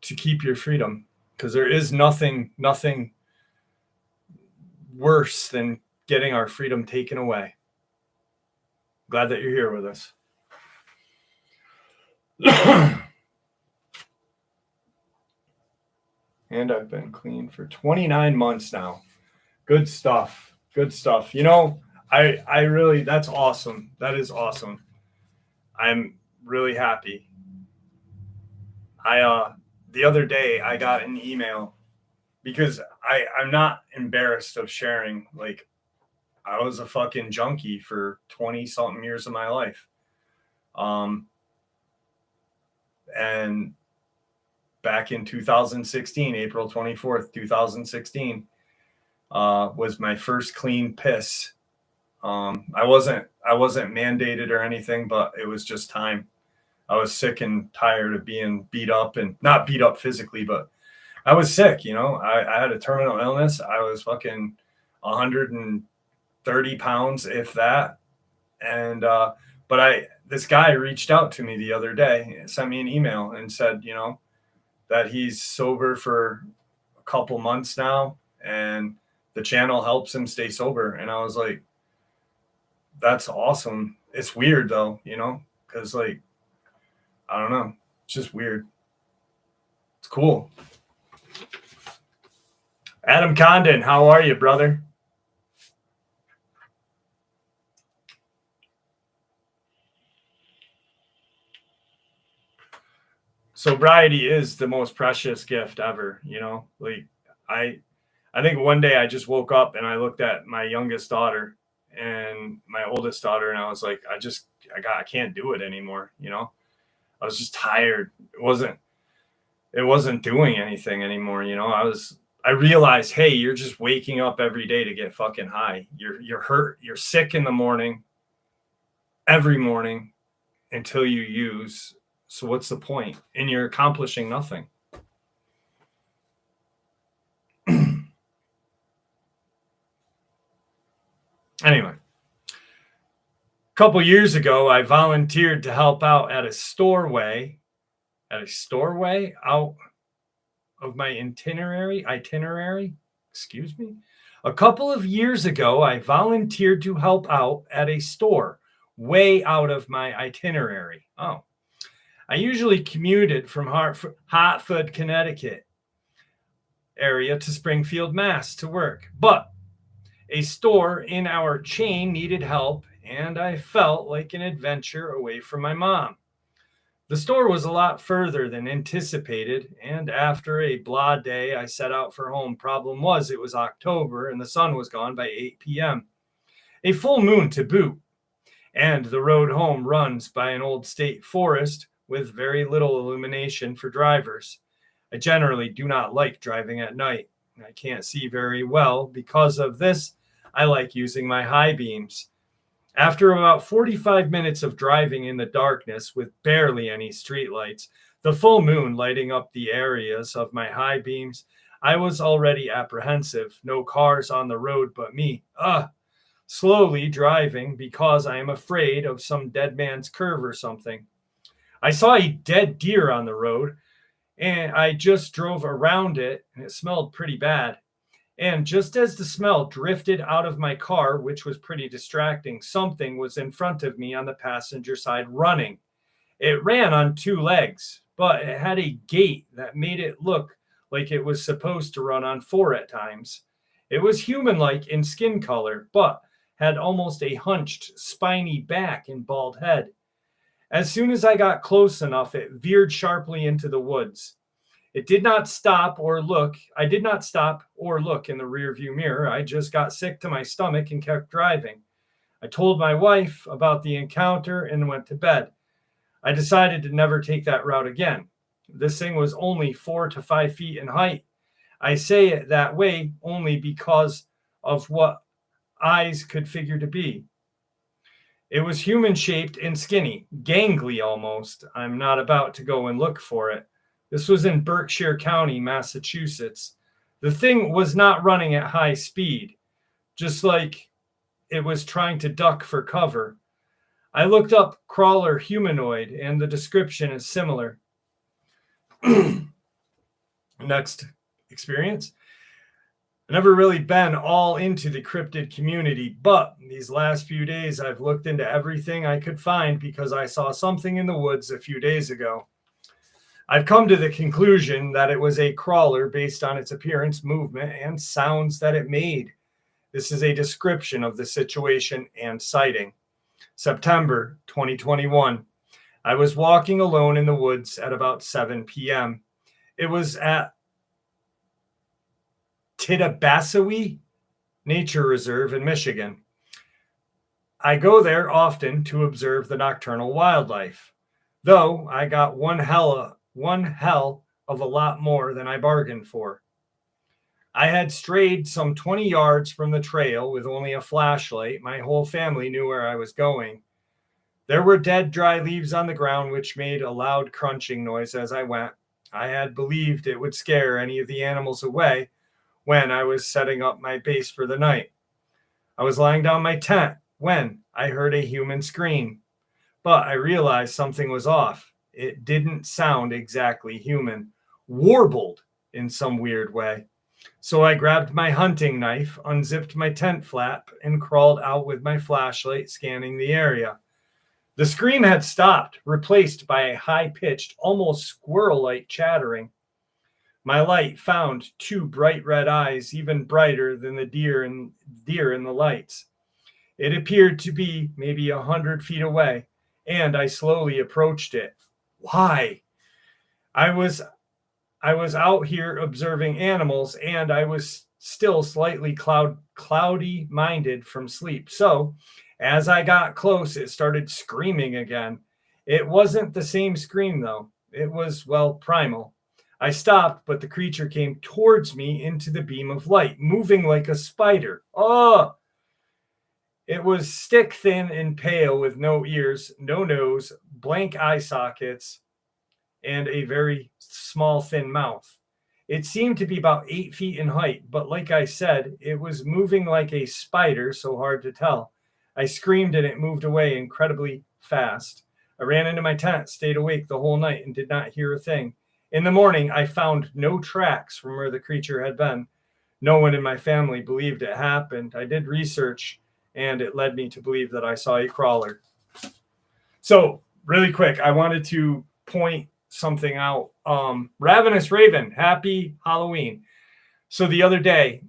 keep your freedom, because there is nothing worse than getting our freedom taken away. Glad that you're here with us. And I've been clean for 29 months now. Good stuff. You know, I really, that's awesome. That is awesome. I'm really happy. The other day I got an email because I'm not embarrassed of sharing. Like, I was a fucking junkie for 20 something years of my life. And back in 2016, April 24th, 2016, was my first clean piss. I wasn't mandated or anything, but it was just time. I was sick and tired of being beat up, and not beat up physically, but I was sick, you know. I had a terminal illness. I was fucking 130 pounds, if that. And but this guy reached out to me the other day, sent me an email and said, you know, that he's sober for a couple months now, and the channel helps him stay sober. And I was like, that's awesome. It's weird though, you know, because like, I don't know, it's just weird. It's cool. Adam Condon, how are you, brother? Sobriety is the most precious gift ever, you know. Like, I think one day I just woke up and I looked at my youngest daughter and my oldest daughter, and I was like, I can't do it anymore, you know. I was just tired. It wasn't doing anything anymore, you know. I realized, hey, you're just waking up every day to get fucking high. You're hurt, you're sick in the morning, every morning until you use. So what's the point? And you're accomplishing nothing. Anyway, couple years ago, I volunteered to help out at a storeway out of my itinerary. Excuse me. A couple of years ago, I volunteered to help out at a store way out of my itinerary. Oh, I usually commuted from Hartford, Connecticut area to Springfield, Mass to work, but a store in our chain needed help, and I felt like an adventure away from my mom. The store was a lot further than anticipated, and after a blah day, I set out for home. Problem was, it was October, and the sun was gone by 8 p.m. A full moon to boot, and the road home runs by an old state forest with very little illumination for drivers. I generally do not like driving at night. I can't see very well. Because of this, I like using my high beams. After about 45 minutes of driving in the darkness with barely any streetlights, the full moon lighting up the areas of my high beams, I was already apprehensive. No cars on the road but me. Slowly driving because I am afraid of some dead man's curve or something. I saw a dead deer on the road, and I just drove around it, and it smelled pretty bad. And just as the smell drifted out of my car, which was pretty distracting, something was in front of me on the passenger side running. It ran on two legs, but it had a gait that made it look like it was supposed to run on four at times. It was human-like in skin color, but had almost a hunched, spiny back and bald head. As soon as I got close enough, it veered sharply into the woods. I did not stop or look in the rearview mirror. I just got sick to my stomach and kept driving. I told my wife about the encounter and went to bed. I decided to never take that route again. This thing was only 4 to 5 feet in height. I say it that way only because of what eyes could figure to be. It was human-shaped and skinny, gangly almost. I'm not about to go and look for it. This was in Berkshire County, Massachusetts. The thing was not running at high speed, just like it was trying to duck for cover. I looked up crawler humanoid, and the description is similar. Next experience. I've never really been all into the cryptid community, but these last few days I've looked into everything I could find because I saw something in the woods a few days ago. I've come to the conclusion that it was a crawler based on its appearance, movement, and sounds that it made. This is a description of the situation and sighting. September 2021. I was walking alone in the woods at about 7 p.m. It was at Tittabassawee Nature Reserve in Michigan. I go there often to observe the nocturnal wildlife, though I got one hell of a lot more than I bargained for. I had strayed some 20 yards from the trail with only a flashlight. My whole family knew where I was going. There were dead, dry leaves on the ground, which made a loud crunching noise as I went. I had believed it would scare any of the animals away when I was setting up my base for the night. I was lying down my tent when I heard a human scream, but I realized something was off. It didn't sound exactly human, warbled in some weird way. So I grabbed my hunting knife, unzipped my tent flap, and crawled out with my flashlight, scanning the area. The scream had stopped, replaced by a high-pitched, almost squirrel-like chattering. My light found two bright red eyes, even brighter than the deer in the lights. It appeared to be maybe 100 feet away, and I slowly approached it. Why? I was out here observing animals, and I was still slightly cloudy-minded from sleep. So, as I got close, it started screaming again. It wasn't the same scream, though. It was, primal. I stopped, but the creature came towards me into the beam of light, moving like a spider. Oh! It was stick thin and pale with no ears, no nose, blank eye sockets, and a very small, thin mouth. It seemed to be about 8 feet in height, but like I said, it was moving like a spider, so hard to tell. I screamed and it moved away incredibly fast. I ran into my tent, stayed awake the whole night, and did not hear a thing. In the morning, I found no tracks from where the creature had been. No one in my family believed it happened. I did research, and it led me to believe that I saw a crawler. So, really quick, I wanted to point something out. Ravenous Raven, happy Halloween. So the other day,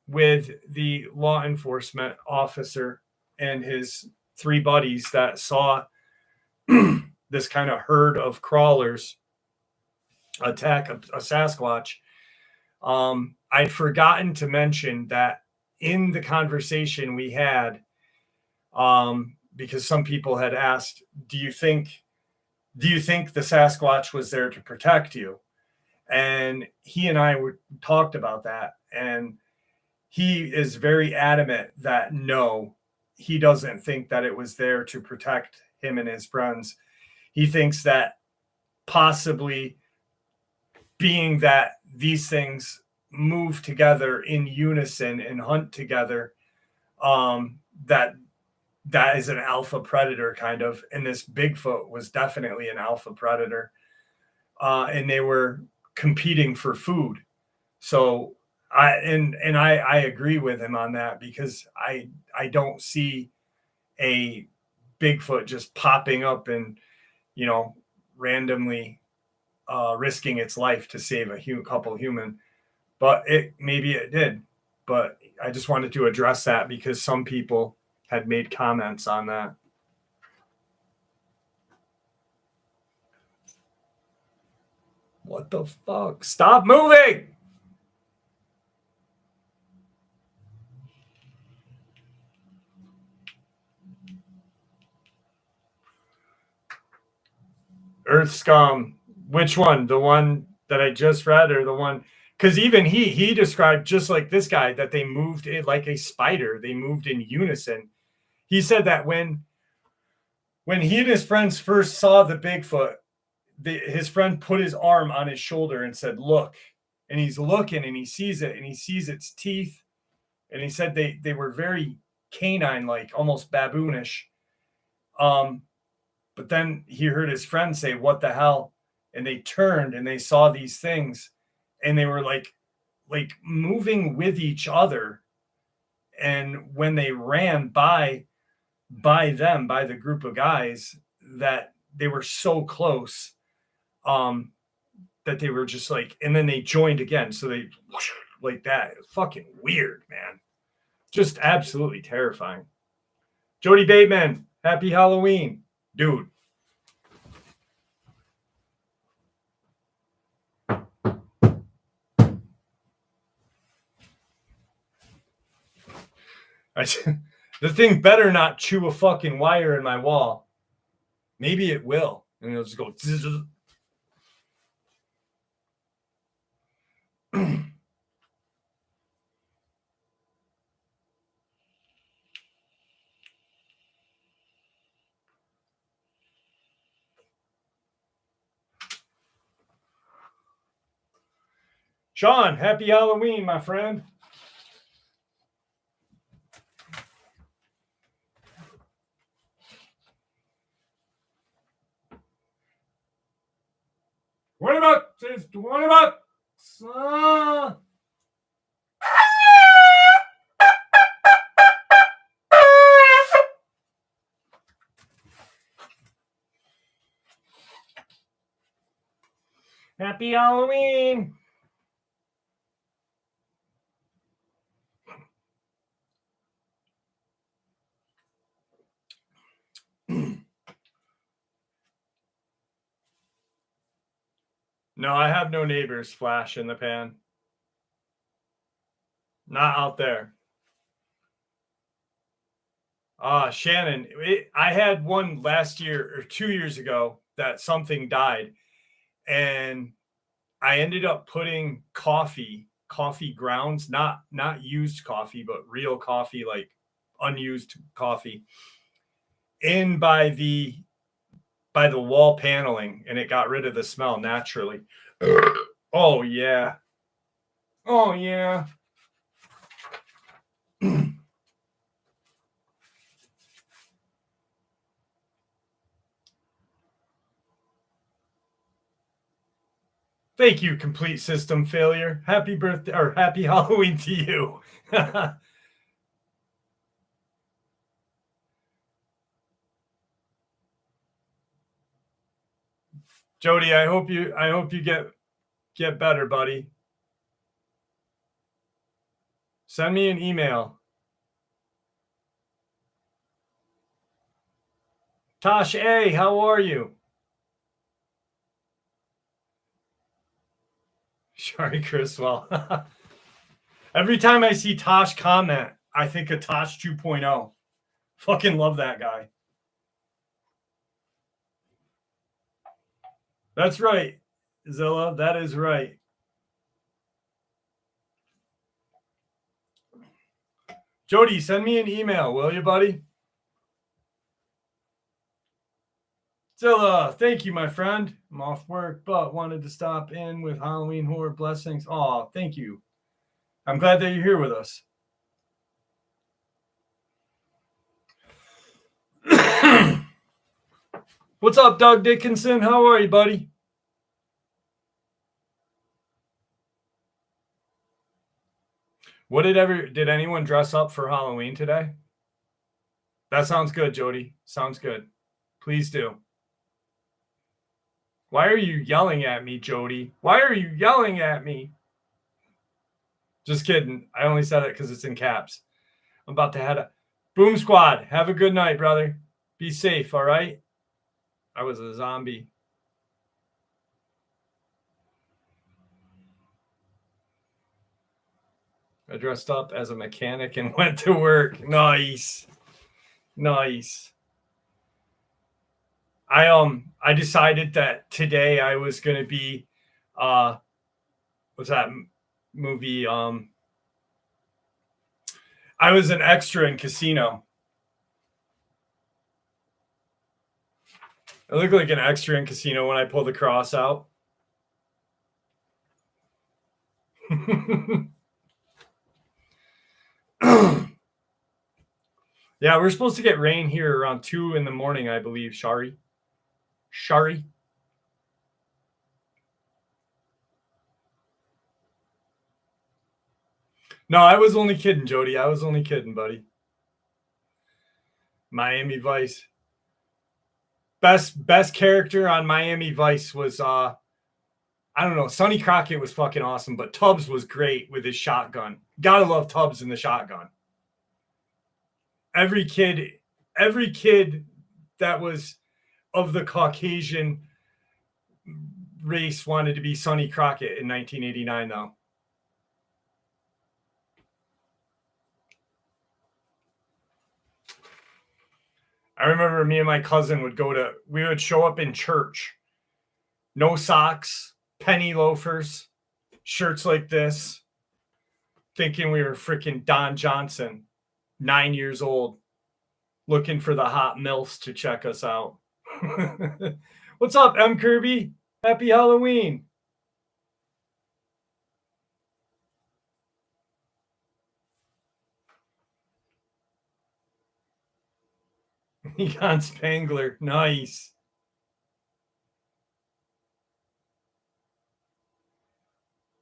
with the law enforcement officer and his 3 buddies that saw this kind of herd of crawlers attack a Sasquatch, I'd forgotten to mention that in the conversation we had, because some people had asked, do you think the Sasquatch was there to protect you? And he and I talked about that, and he is very adamant that no, he doesn't think that it was there to protect him and his friends. He thinks that possibly, being that these things move together in unison and hunt together, that is an alpha predator kind of, and this Bigfoot was definitely an alpha predator, and they were competing for food. So I agree with him on that, because I don't see a Bigfoot just popping up and, randomly risking its life to save a couple human, but maybe it did. But I just wanted to address that because some people had made comments on that. What the fuck? Stop moving! Earth Scum. Which one? The one that I just read, or the one? Because even he described, just like this guy, that they moved it like a spider. They moved in unison. He said that when he and his friends first saw the Bigfoot, his friend put his arm on his shoulder and said, "Look." And he's looking and he sees it, and he sees its teeth. And he said they were very canine-like, almost baboonish. But then he heard his friend say, "What the hell?" And they turned and they saw these things, and they were like moving with each other. And when they ran by the group of guys, that they were so close, that they were just like, and then they joined again. So they like that. It's fucking weird, man. Just absolutely terrifying. Jody Bateman, happy Halloween, dude. The thing better not chew a fucking wire in my wall. Maybe it will. And it'll just go. Sean, happy Halloween, my friend. What about this? What about? Happy Halloween. No, I have no neighbors. Flash in the pan. Not out there. Shannon, I had one last year or 2 years ago that something died, and I ended up putting coffee grounds, not used coffee, but real coffee, like unused coffee, in by the wall paneling, and it got rid of the smell naturally. Oh yeah. Oh yeah. Thank you, complete system failure. Happy birthday or happy Halloween to you. Jody, I hope you get better, buddy. Send me an email. Tosh A, how are you? Sorry, Chris. Well, every time I see Tosh comment, I think of Tosh 2.0. Fucking love that guy. That's right, Zilla. That is right. Jody, send me an email, will you, buddy? Zilla, thank you, my friend. I'm off work, but wanted to stop in with Halloween horror blessings. Aw, thank you. I'm glad that you're here with us. What's up, Doug Dickinson? How are you, buddy? Did anyone dress up for Halloween today? That sounds good, Jody. Sounds good. Please do. Why are you yelling at me, Jody? Why are you yelling at me? Just kidding. I only said it because it's in caps. I'm about to head up. Boom Squad. Have a good night, brother. Be safe, all right? I was a zombie. I dressed up as a mechanic and went to work. Nice. Nice. I decided that today I was going to be what's that movie? I was an extra in Casino. I look like an extra in Casino when I pull the cross out. Yeah, we're supposed to get rain here around 2 in the morning, I believe, Shari. No, I was only kidding, Jody. I was only kidding, buddy. Miami Vice. Best character on Miami Vice was I don't know, Sonny Crockett was fucking awesome, but Tubbs was great with his shotgun. Gotta love Tubbs in the shotgun. Every kid that was of the Caucasian race wanted to be Sonny Crockett in 1989, though. I remember me and my cousin we would show up in church. No socks, penny loafers, shirts like this, thinking we were freaking Don Johnson, 9 years old, looking for the hot MILFs to check us out. What's up, M. Kirby? Happy Halloween. Egon Spangler. Nice.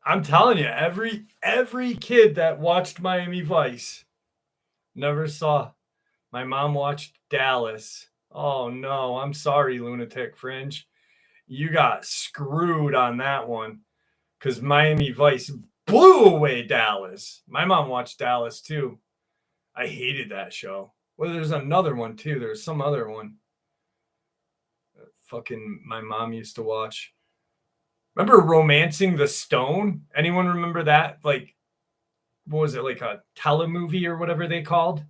I'm telling you, every kid that watched Miami Vice never saw. My mom watched Dallas. Oh no, I'm sorry, Lunatic Fringe. You got screwed on that one because Miami Vice blew away Dallas. My mom watched Dallas too. I hated that show. Well, there's another one too. There's some other one. Fucking my mom used to watch. Remember Romancing the Stone? Anyone remember that? Like, what was it, like a telemovie or whatever they called?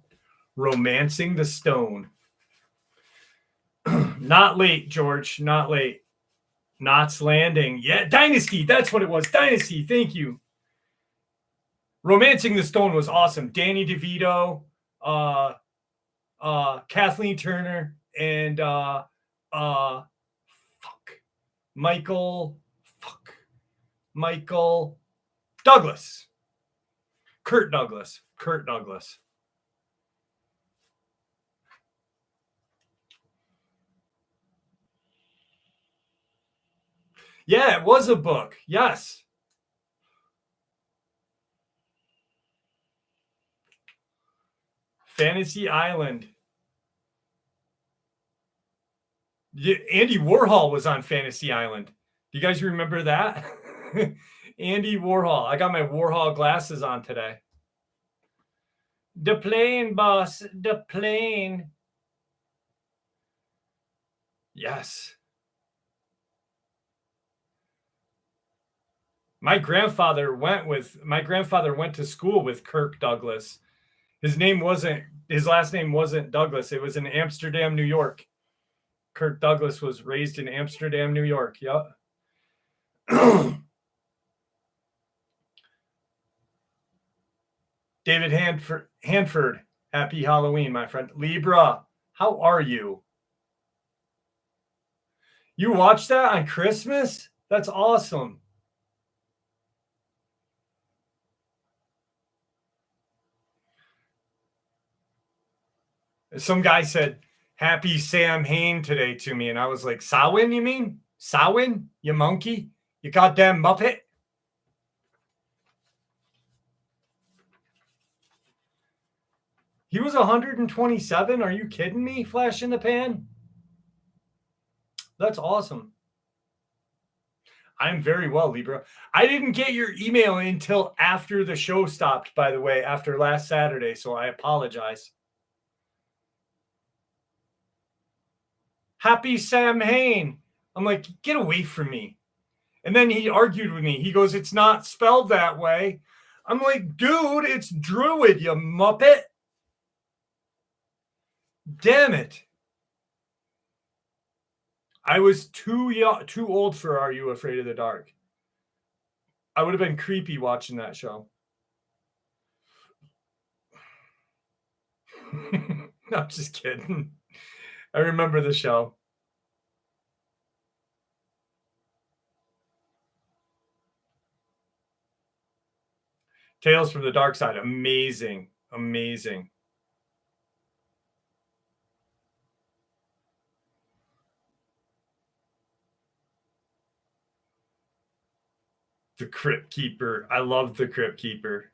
Romancing the Stone. Not late, George. Not late. Knots Landing. Yeah, Dynasty. That's what it was. Dynasty. Thank you. Romancing the Stone was awesome. Danny DeVito, Kathleen Turner, and Michael Douglas. Kurt Douglas. Yeah, it was a book. Yes. Fantasy Island. Yeah, Andy Warhol was on Fantasy Island. Do you guys remember that? Andy Warhol. I got my Warhol glasses on today. The plane, boss. The plane. Yes. My grandfather went to school with Kirk Douglas. His last name wasn't Douglas. It was in Amsterdam, New York. Kirk Douglas was raised in Amsterdam, New York. Yep. David Hanford, happy Halloween, my friend. Libra, how are you? You watched that on Christmas? That's awesome. Some guy said, happy Sam Hain today to me. And I was like, Samhain, you mean? Samhain? You monkey? You goddamn Muppet? He was 127? Are you kidding me? Flash in the pan? That's awesome. I'm very well, Libra. I didn't get your email until after the show stopped, by the way, after last Saturday. So I apologize. Happy Sam Hain. I'm like, get away from me. And then he argued with me. He goes, it's not spelled that way. I'm like, dude, it's Druid, you Muppet. Damn it. I was too old for Are You Afraid of the Dark? I would have been creepy watching that show. No, I'm just kidding. I remember the show. Tales from the Dark Side. Amazing. Amazing. The Crypt Keeper. I love the Crypt Keeper.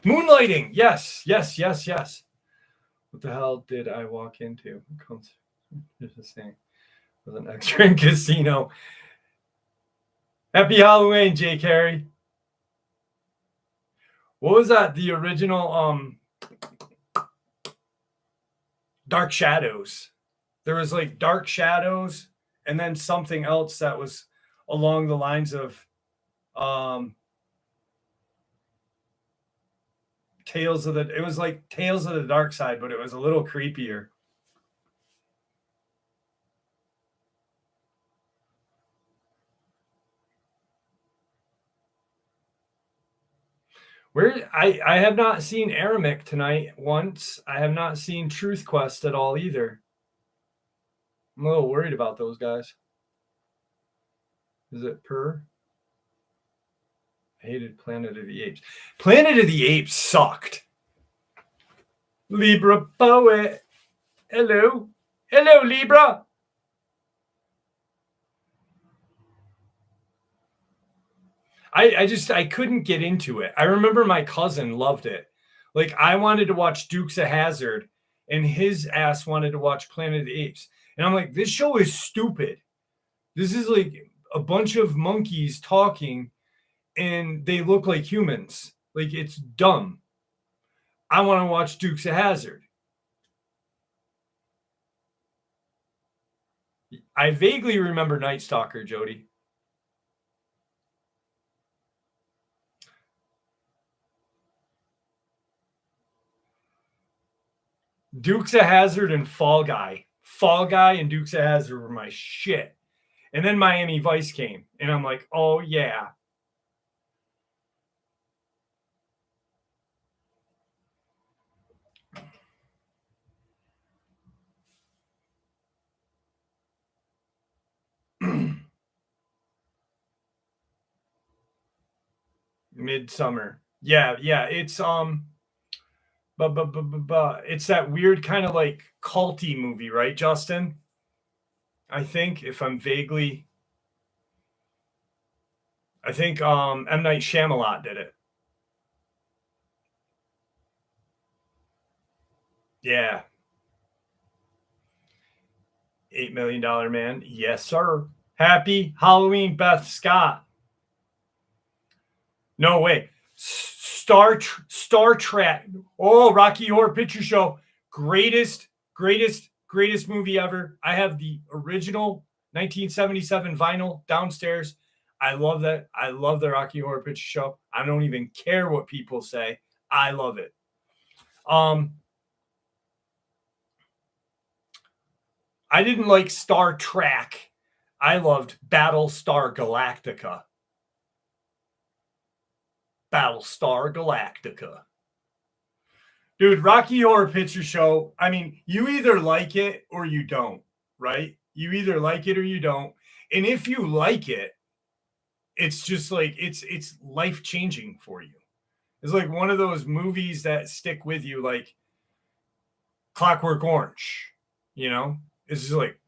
Moonlighting. Yes, yes, yes, yes. What the hell did I walk into? Just saying. With an extra in casino. Happy Halloween, Jay Carey. What was that? The original Dark Shadows. There was like Dark Shadows and then something else that was along the lines of it was like Tales of the Dark Side, but it was a little creepier. Where I have not seen Aramik tonight once. I have not seen Truth Quest at all either. I'm a little worried about those guys. Is it I hated Planet of the Apes. Planet of the Apes sucked. Libra poet. Hello. Hello, Libra. I couldn't get into it. I remember my cousin loved it. Like I wanted to watch Dukes of Hazzard and his ass wanted to watch Planet of the Apes. And I'm like, this show is stupid. This is like a bunch of monkeys talking and they look like humans. Like it's dumb. I want to watch Dukes of Hazzard. I vaguely remember Night Stalker, Jody. Dukes of Hazzard and Fall Guy. Fall Guy and Dukes of Hazzard were my shit. And then Miami Vice came, and I'm like, oh yeah. Midsummer. Yeah, it's it's that weird kind of like culty movie, right, Justin? I think if I'm vaguely, I think M. Night Shyamalan did it. Yeah. $8 Million Man. Yes, sir. Happy Halloween, Beth Scott. No way. Star Trek. Oh, Rocky Horror Picture Show. Greatest movie ever. I have the original 1977 vinyl downstairs. I love that. I love the Rocky Horror Picture Show. I don't even care what people say. I love it. I didn't like Star Trek. I loved Battlestar Galactica. Battlestar Galactica. Dude, Rocky Horror Picture Show. I mean, you either like it or you don't, right? You either like it or you don't. And if you like it, it's just like it's life-changing for you. It's like one of those movies that stick with you, like Clockwork Orange, you know? It's just like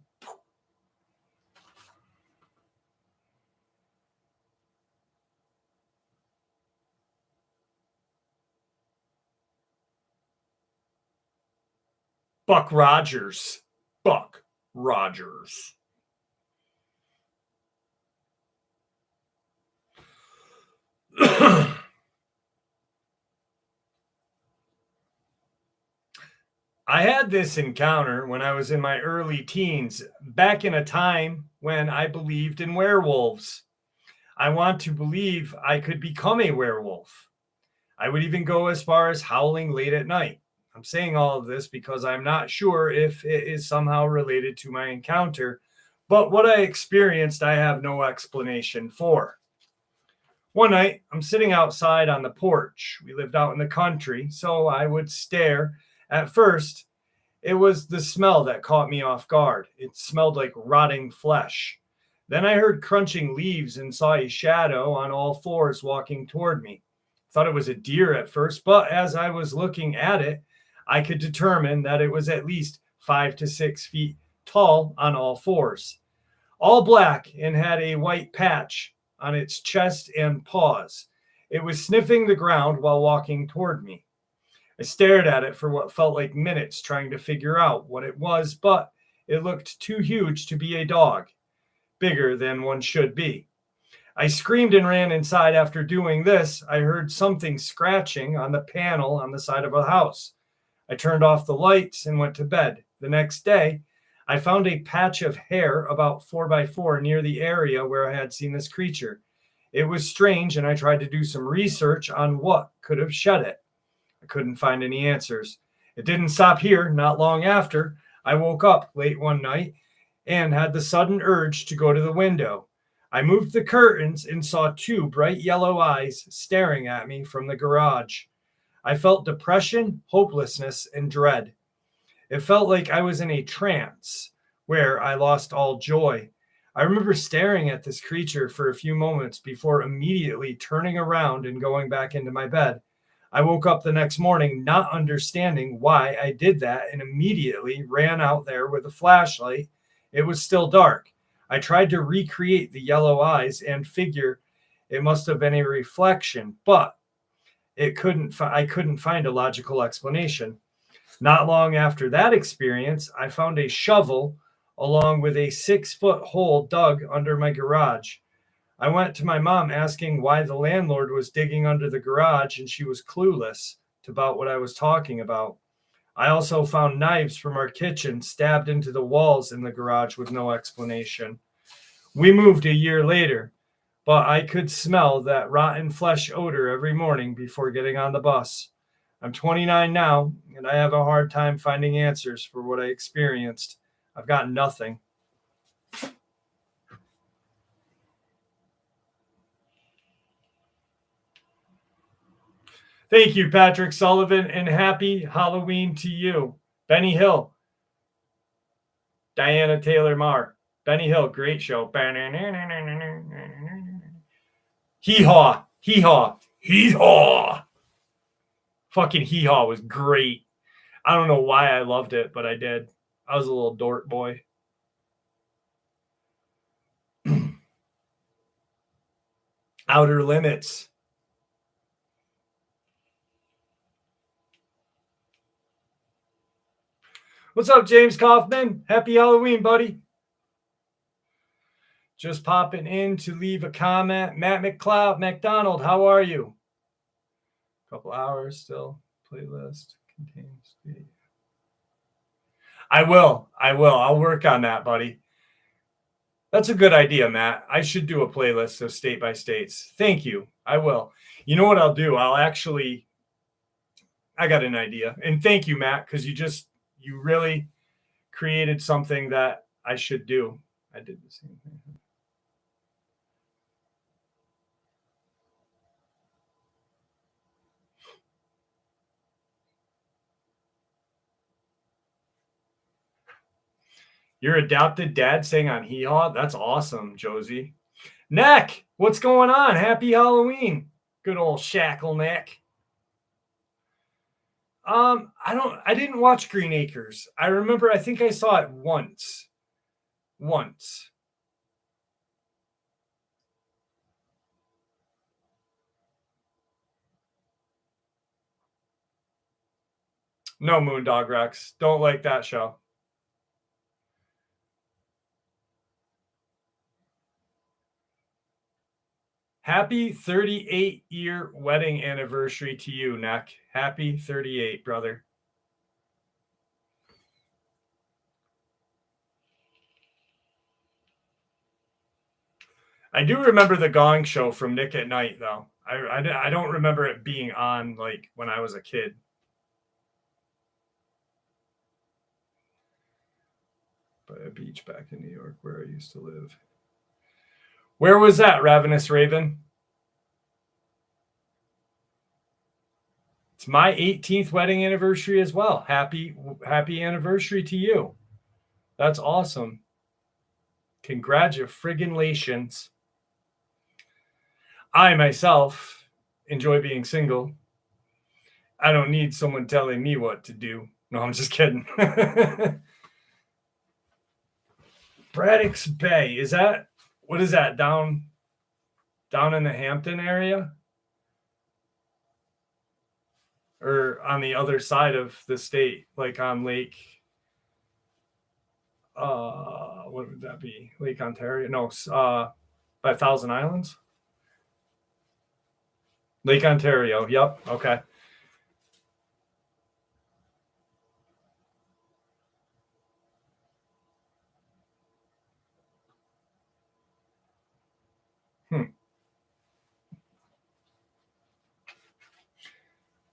Buck Rogers. Buck Rogers. I had this encounter when I was in my early teens, back in a time when I believed in werewolves. I want to believe I could become a werewolf. I would even go as far as howling late at night. I'm saying all of this because I'm not sure if it is somehow related to my encounter, but what I experienced, I have no explanation for. One night, I'm sitting outside on the porch. We lived out in the country, so I would stare. At first, it was the smell that caught me off guard. It smelled like rotting flesh. Then I heard crunching leaves and saw a shadow on all fours walking toward me. Thought it was a deer at first, but as I was looking at it, I could determine that it was at least 5 to 6 feet tall on all fours, all black, and had a white patch on its chest and paws. It was sniffing the ground while walking toward me. I stared at it for what felt like minutes, trying to figure out what it was, but it looked too huge to be a dog, bigger than one should be. I screamed and ran inside. After doing this, I heard something scratching on the panel on the side of a house. I turned off the lights and went to bed. The next day, I found a patch of hair about 4 by 4 near the area where I had seen this creature. It was strange, and I tried to do some research on what could have shed it. I couldn't find any answers. It didn't stop here. Not long after, I woke up late one night and had the sudden urge to go to the window. I moved the curtains and saw 2 bright yellow eyes staring at me from the garage. I felt depression, hopelessness, and dread. It felt like I was in a trance where I lost all joy. I remember staring at this creature for a few moments before immediately turning around and going back into my bed. I woke up the next morning not understanding why I did that and immediately ran out there with a flashlight. It was still dark. I tried to recreate the yellow eyes and figure it must have been a reflection, but I couldn't find a logical explanation. Not long after that experience, I found a shovel along with a 6 foot hole dug under my garage. I went to my mom asking why the landlord was digging under the garage, and she was clueless about what I was talking about. I also found knives from our kitchen stabbed into the walls in the garage with no explanation. We moved a year later, but I could smell that rotten flesh odor every morning before getting on the bus. I'm 29 now, and I have a hard time finding answers for what I experienced. I've got nothing. Thank you, Patrick Sullivan, and happy Halloween to you. Benny Hill, Diana Taylor Marr. Benny Hill, great show. Hee haw, hee haw, hee haw. Fucking hee haw was great. I don't know why I loved it, but I did. I was a little dork boy. Outer Limits. What's up, James Kaufman? Happy Halloween, buddy. Just popping in to leave a comment. Matt McDonald, how are you? Couple hours still. Playlist contains. I will. I'll work on that, buddy. That's a good idea, Matt. I should do a playlist of state by states. Thank you. I will. You know what I'll do? I got an idea. And thank you, Matt, because you really created something that I should do. I did the same thing. Your adopted dad sang on Hee Haw? That's awesome, Josie. Neck, what's going on? Happy Halloween. Good old Shackle Neck. I didn't watch Green Acres. I remember, I think I saw it once. No, Moondog Rex. Don't like that show. Happy 38-year wedding anniversary to you, Neck. Happy 38, brother. I do remember the Gong Show from Nick at Night, though. I don't remember it being on like when I was a kid. By a beach back in New York where I used to live. Where was that, Ravenous Raven? It's my 18th wedding anniversary as well. Happy anniversary to you. That's awesome. Congratulations. I myself enjoy being single. I don't need someone telling me what to do. No, I'm just kidding. Braddock's Bay. What is that, down in the Hampton area? Or on the other side of the state, like on Lake, what would that be? Lake Ontario? No, by Thousand Islands? Lake Ontario. Yep. Okay.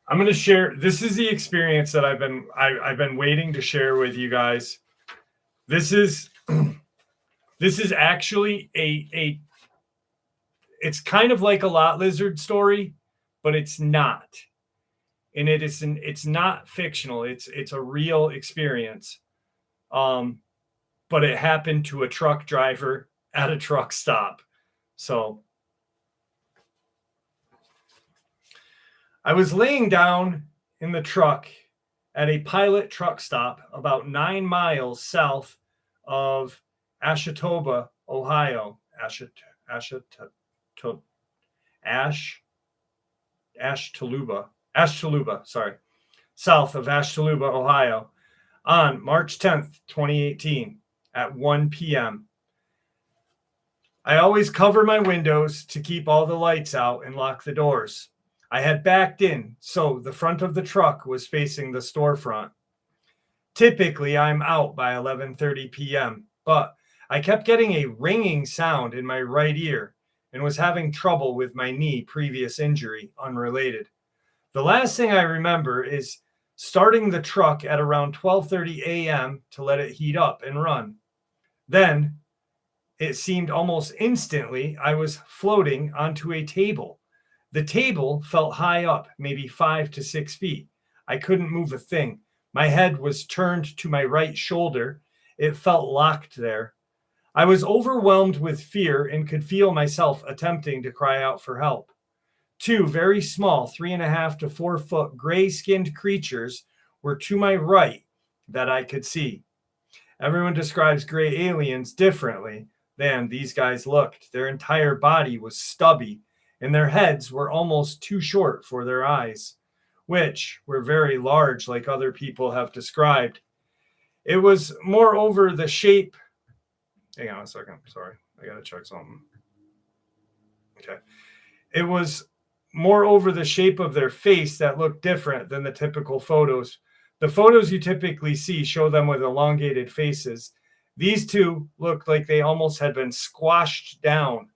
I'm going to share. This is the experience that I've been waiting to share with you guys. This is actually it's kind of like a lot lizard story, but it's not. And it's not fictional. It's a real experience. But it happened to a truck driver at a truck stop. So I was laying down in the truck at a pilot truck stop about 9 miles south of Ashtabula, Ohio. Ashtabula, sorry. South of Ashtabula, Ohio, on March 10th, 2018 at 1 p.m. I always cover my windows to keep all the lights out and lock the doors. I had backed in, so the front of the truck was facing the storefront. Typically, I'm out by 11:30 p.m., but I kept getting a ringing sound in my right ear and was having trouble with my knee, previous injury, unrelated. The last thing I remember is starting the truck at around 12:30 a.m. to let it heat up and run. Then, it seemed almost instantly I was floating onto a table. The table felt high up, maybe 5 to 6 feet. I couldn't move a thing. My head was turned to my right shoulder. It felt locked there. I was overwhelmed with fear and could feel myself attempting to cry out for help. 2 very small, 3.5 to 4 foot gray-skinned creatures were to my right that I could see. Everyone describes gray aliens differently than these guys looked. Their entire body was stubby and their heads were almost too short for their eyes, which were very large, like other people have described. It was moreover the shape. Hang on a second. Sorry, I got to check something. Okay. It was moreover the shape of their face that looked different than the typical photos. The photos you typically see show them with elongated faces. These two looked like they almost had been squashed down,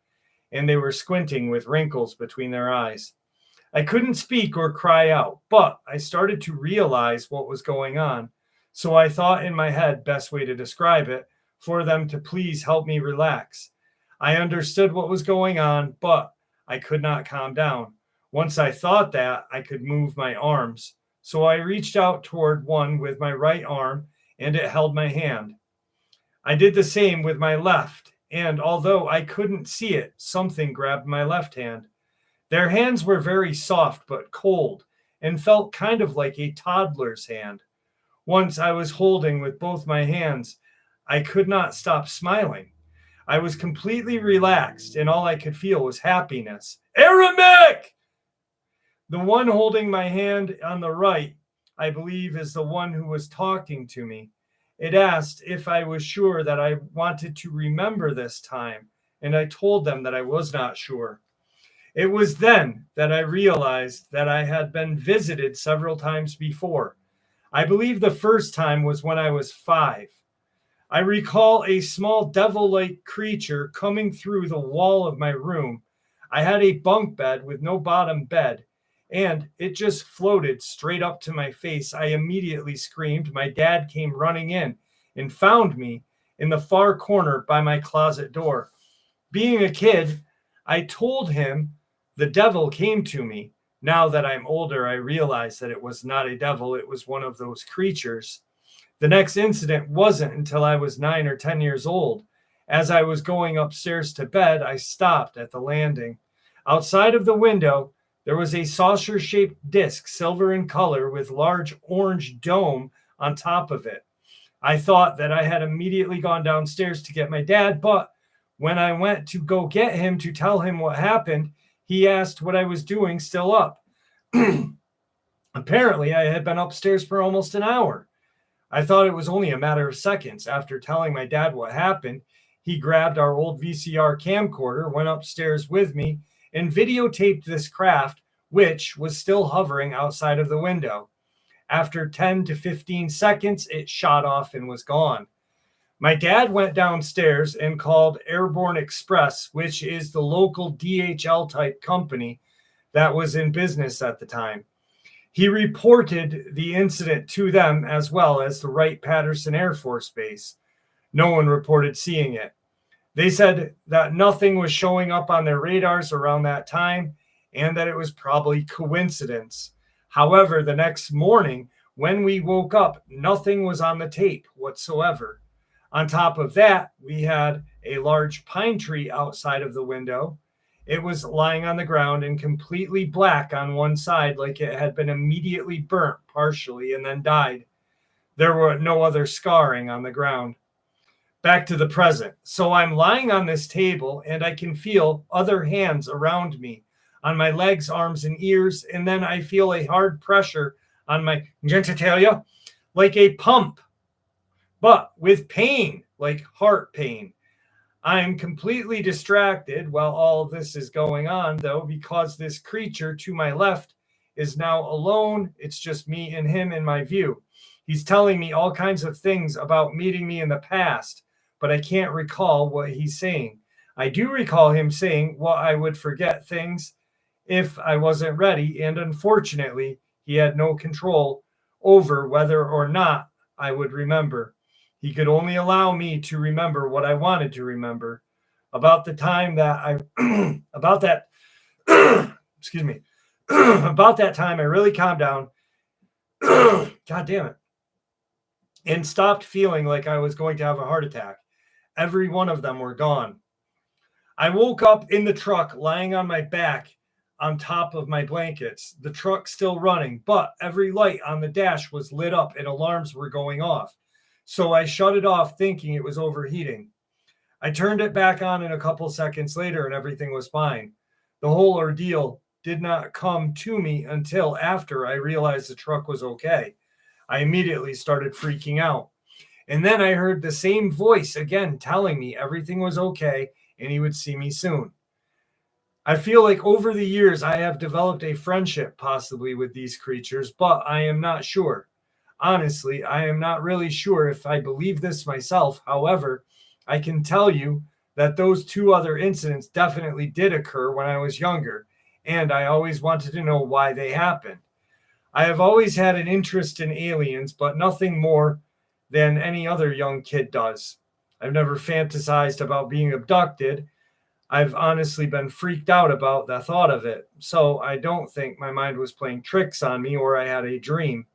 and they were squinting with wrinkles between their eyes. I couldn't speak or cry out, but I started to realize what was going on. So I thought in my head, best way to describe it, for them to please help me relax. I understood what was going on, but I could not calm down. Once I thought that, I could move my arms. So I reached out toward one with my right arm, and it held my hand. I did the same with my left, and although I couldn't see it, something grabbed my left hand. Their hands were very soft but cold, and felt kind of like a toddler's hand. Once I was holding with both my hands, I could not stop smiling. I was completely relaxed, and all I could feel was happiness. Aramaic! The one holding my hand on the right, I believe, is the one who was talking to me. It asked if I was sure that I wanted to remember this time, and I told them that I was not sure. It was then that I realized that I had been visited several times before. I believe the first time was when I was 5. I recall a small devil-like creature coming through the wall of my room. I had a bunk bed with no bottom bed, and it just floated straight up to my face. I immediately screamed. My dad came running in and found me in the far corner by my closet door. Being a kid, I told him the devil came to me. Now that I'm older, I realize that it was not a devil. It was one of those creatures. The next incident wasn't until I was 9 or 10 years old. As I was going upstairs to bed, I stopped at the landing. Outside of the window, there was a saucer-shaped disc, silver in color, with large orange dome on top of it. I thought that I had immediately gone downstairs to get my dad, but when I went to go get him to tell him what happened, he asked what I was doing still up. Apparently, I had been upstairs for almost an hour. I thought it was only a matter of seconds. After telling my dad what happened, he grabbed our old VCR camcorder, went upstairs with me, and videotaped this craft, which was still hovering outside of the window. After 10 to 15 seconds, it shot off and was gone. My dad went downstairs and called Airborne Express, which is the local DHL type company that was in business at the time. He reported the incident to them as well as the Wright-Patterson Air Force Base. No one reported seeing it. They said that nothing was showing up on their radars around that time and that it was probably coincidence. However, the next morning, when we woke up, nothing was on the tape whatsoever. On top of that, we had a large pine tree outside of the window. It was lying on the ground and completely black on one side, like it had been immediately burnt partially and then died. There were no other scarring on the ground. Back to the present. So I'm lying on this table and I can feel other hands around me on my legs, arms, and ears. And then I feel a hard pressure on my genitalia, like a pump, but with pain, like heart pain. I'm completely distracted while all of this is going on, though, because this creature to my left is now alone. It's just me and him in my view. He's telling me all kinds of things about meeting me in the past, but I can't recall what he's saying. I do recall him saying, well, I would forget things if I wasn't ready, and unfortunately, he had no control over whether or not I would remember. He could only allow me to remember what I wanted to remember. About the time that excuse me, about that time, I really calmed down. God damn it. And stopped feeling like I was going to have a heart attack. Every one of them were gone. I woke up in the truck, lying on my back on top of my blankets. The truck still running, but every light on the dash was lit up and alarms were going off. So I shut it off thinking it was overheating. I turned it back on in a couple seconds later and everything was fine. The whole ordeal did not come to me until after I realized the truck was okay. I immediately started freaking out. And then I heard the same voice again telling me everything was okay and he would see me soon. I feel like over the years I have developed a friendship possibly with these creatures, but I am not sure. Honestly, I am not really sure if I believe this myself. However, I can tell you that those two other incidents definitely did occur when I was younger, and I always wanted to know why they happened. I have always had an interest in aliens, but nothing more than any other young kid does. I've never fantasized about being abducted. I've honestly been freaked out about the thought of it, so I don't think my mind was playing tricks on me or I had a dream.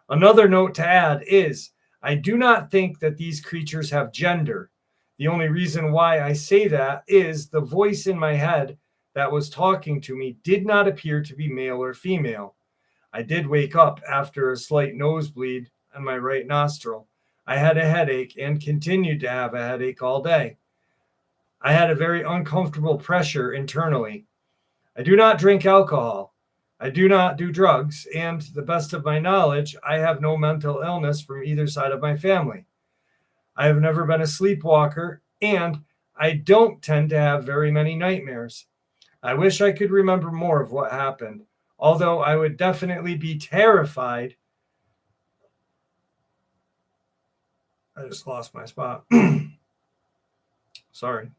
Another note to add is I do not think that these creatures have gender. The only reason why I say that is the voice in my head that was talking to me did not appear to be male or female. I did wake up after a slight nosebleed on my right nostril. I had a headache and continued to have a headache all day. I had a very uncomfortable pressure internally. I do not drink alcohol. I do not do drugs, and to the best of my knowledge, I have no mental illness from either side of my family. I have never been a sleepwalker, and I don't tend to have very many nightmares. I wish I could remember more of what happened, although I would definitely be terrified. I just lost my spot. Sorry.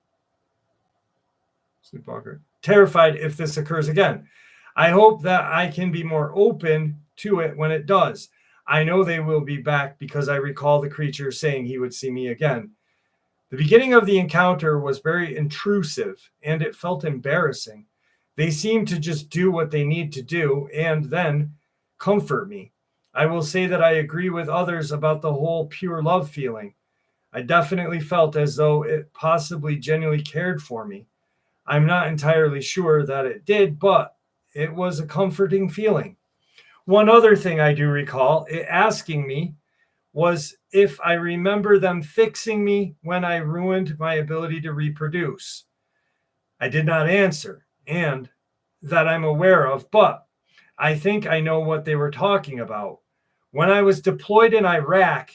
Sleepwalker. Terrified if this occurs again. I hope that I can be more open to it when it does. I know they will be back because I recall the creature saying he would see me again. The beginning of the encounter was very intrusive and it felt embarrassing. They seem to just do what they need to do and then comfort me. I will say that I agree with others about the whole pure love feeling. I definitely felt as though it possibly genuinely cared for me. I'm not entirely sure that it did, but it was a comforting feeling. One other thing I do recall it asking me was if I remember them fixing me when I ruined my ability to reproduce. I did not answer, and that I'm aware of, but I think I know what they were talking about. When I was deployed in Iraq,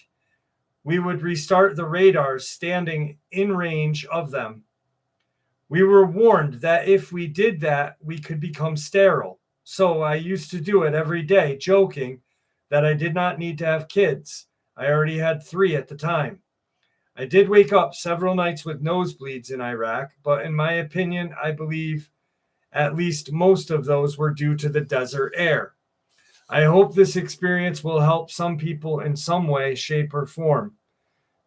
we would restart the radars standing in range of them. We were warned that if we did that, we could become sterile. So I used to do it every day, joking that I did not need to have kids. I already had 3 at the time. I did wake up several nights with nosebleeds in Iraq, but in my opinion, I believe at least most of those were due to the desert air. I hope this experience will help some people in some way, shape, or form.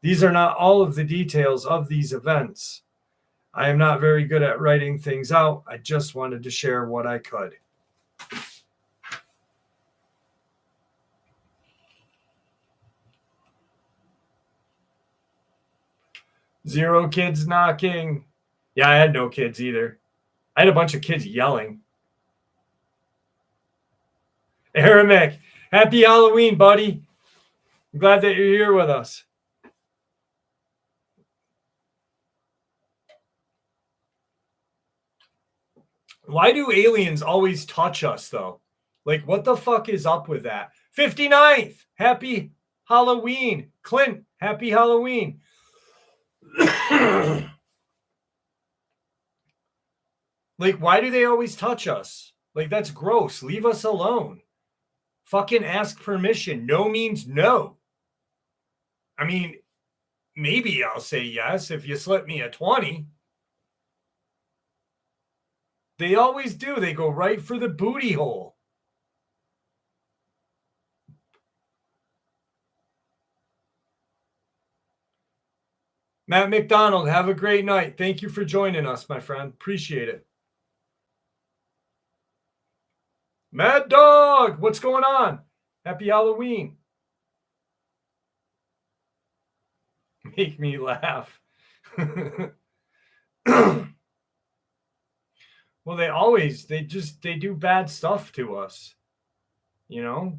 These are not all of the details of these events. I am not very good at writing things out. I just wanted to share what I could. Zero kids knocking. Yeah, I had no kids either. I had a bunch of kids yelling. Aramek, happy Halloween, buddy. I'm glad that you're here with us. Why do aliens always touch us, though? Like, what the fuck is up with that? 59th, happy Halloween. Clint, happy Halloween. Like, why do they always touch us? Like, that's gross. Leave us alone. Fucking ask permission. No means no. I mean, maybe I'll say yes if you slip me a 20. They always do. They go right for the booty hole. Matt McDonald, have a great night. Thank you for joining us, my friend. Appreciate it. Mad Dog, what's going on? Happy Halloween. Make me laugh. Well, they do bad stuff to us. You know?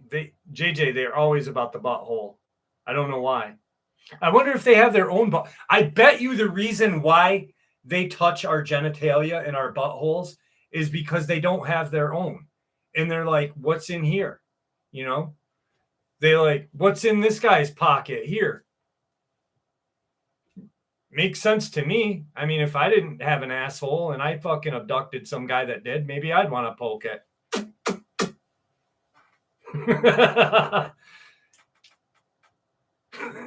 They're always about the butthole. I don't know why. I wonder if they have their own butt. I bet you the reason why they touch our genitalia and our buttholes is because they don't have their own. And they're like, what's in here? You know, they like, what's in this guy's pocket here? Makes sense to me. I mean, if I didn't have an asshole and I fucking abducted some guy that did, maybe I'd want to poke it.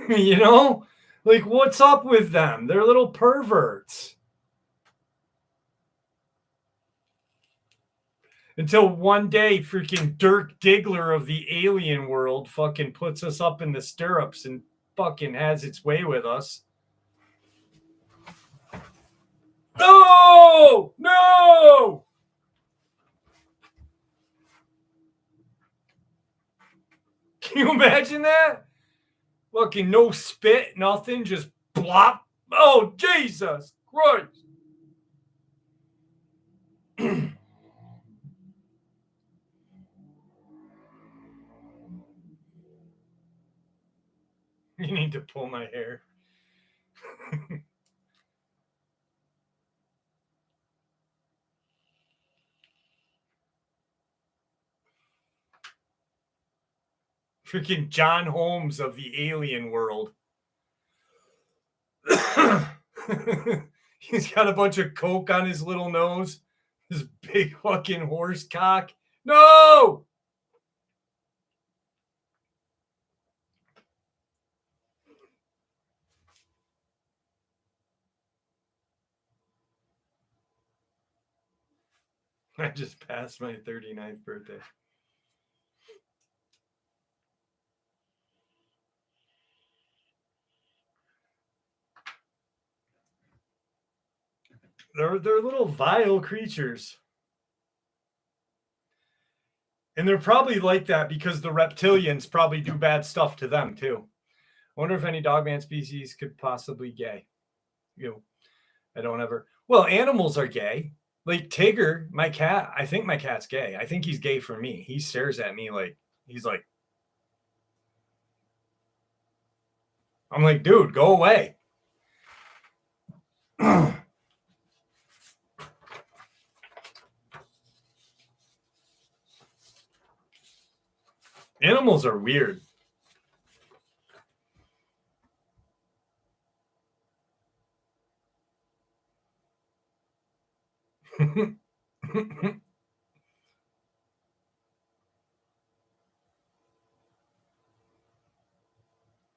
You know, like, what's up with them? They're little perverts. Until one day, freaking Dirk Diggler of the alien world fucking puts us up in the stirrups and fucking has its way with us. No! No! Can you imagine that? Fucking no spit, nothing, just blop. Oh, Jesus Christ. You need to pull my hair. Freaking John Holmes of the alien world. He's got a bunch of coke on his little nose. This big fucking horse cock. No! I just passed my 39th birthday. They're little vile creatures. And they're probably like that because the reptilians probably do bad stuff to them too. I wonder if any dogman species could possibly gay. You know, I don't ever. Well, animals are gay. Like Tigger, my cat. I think my cat's gay. I think he's gay for me. He stares at me like he's like, I'm like, dude, go away. Animals are weird.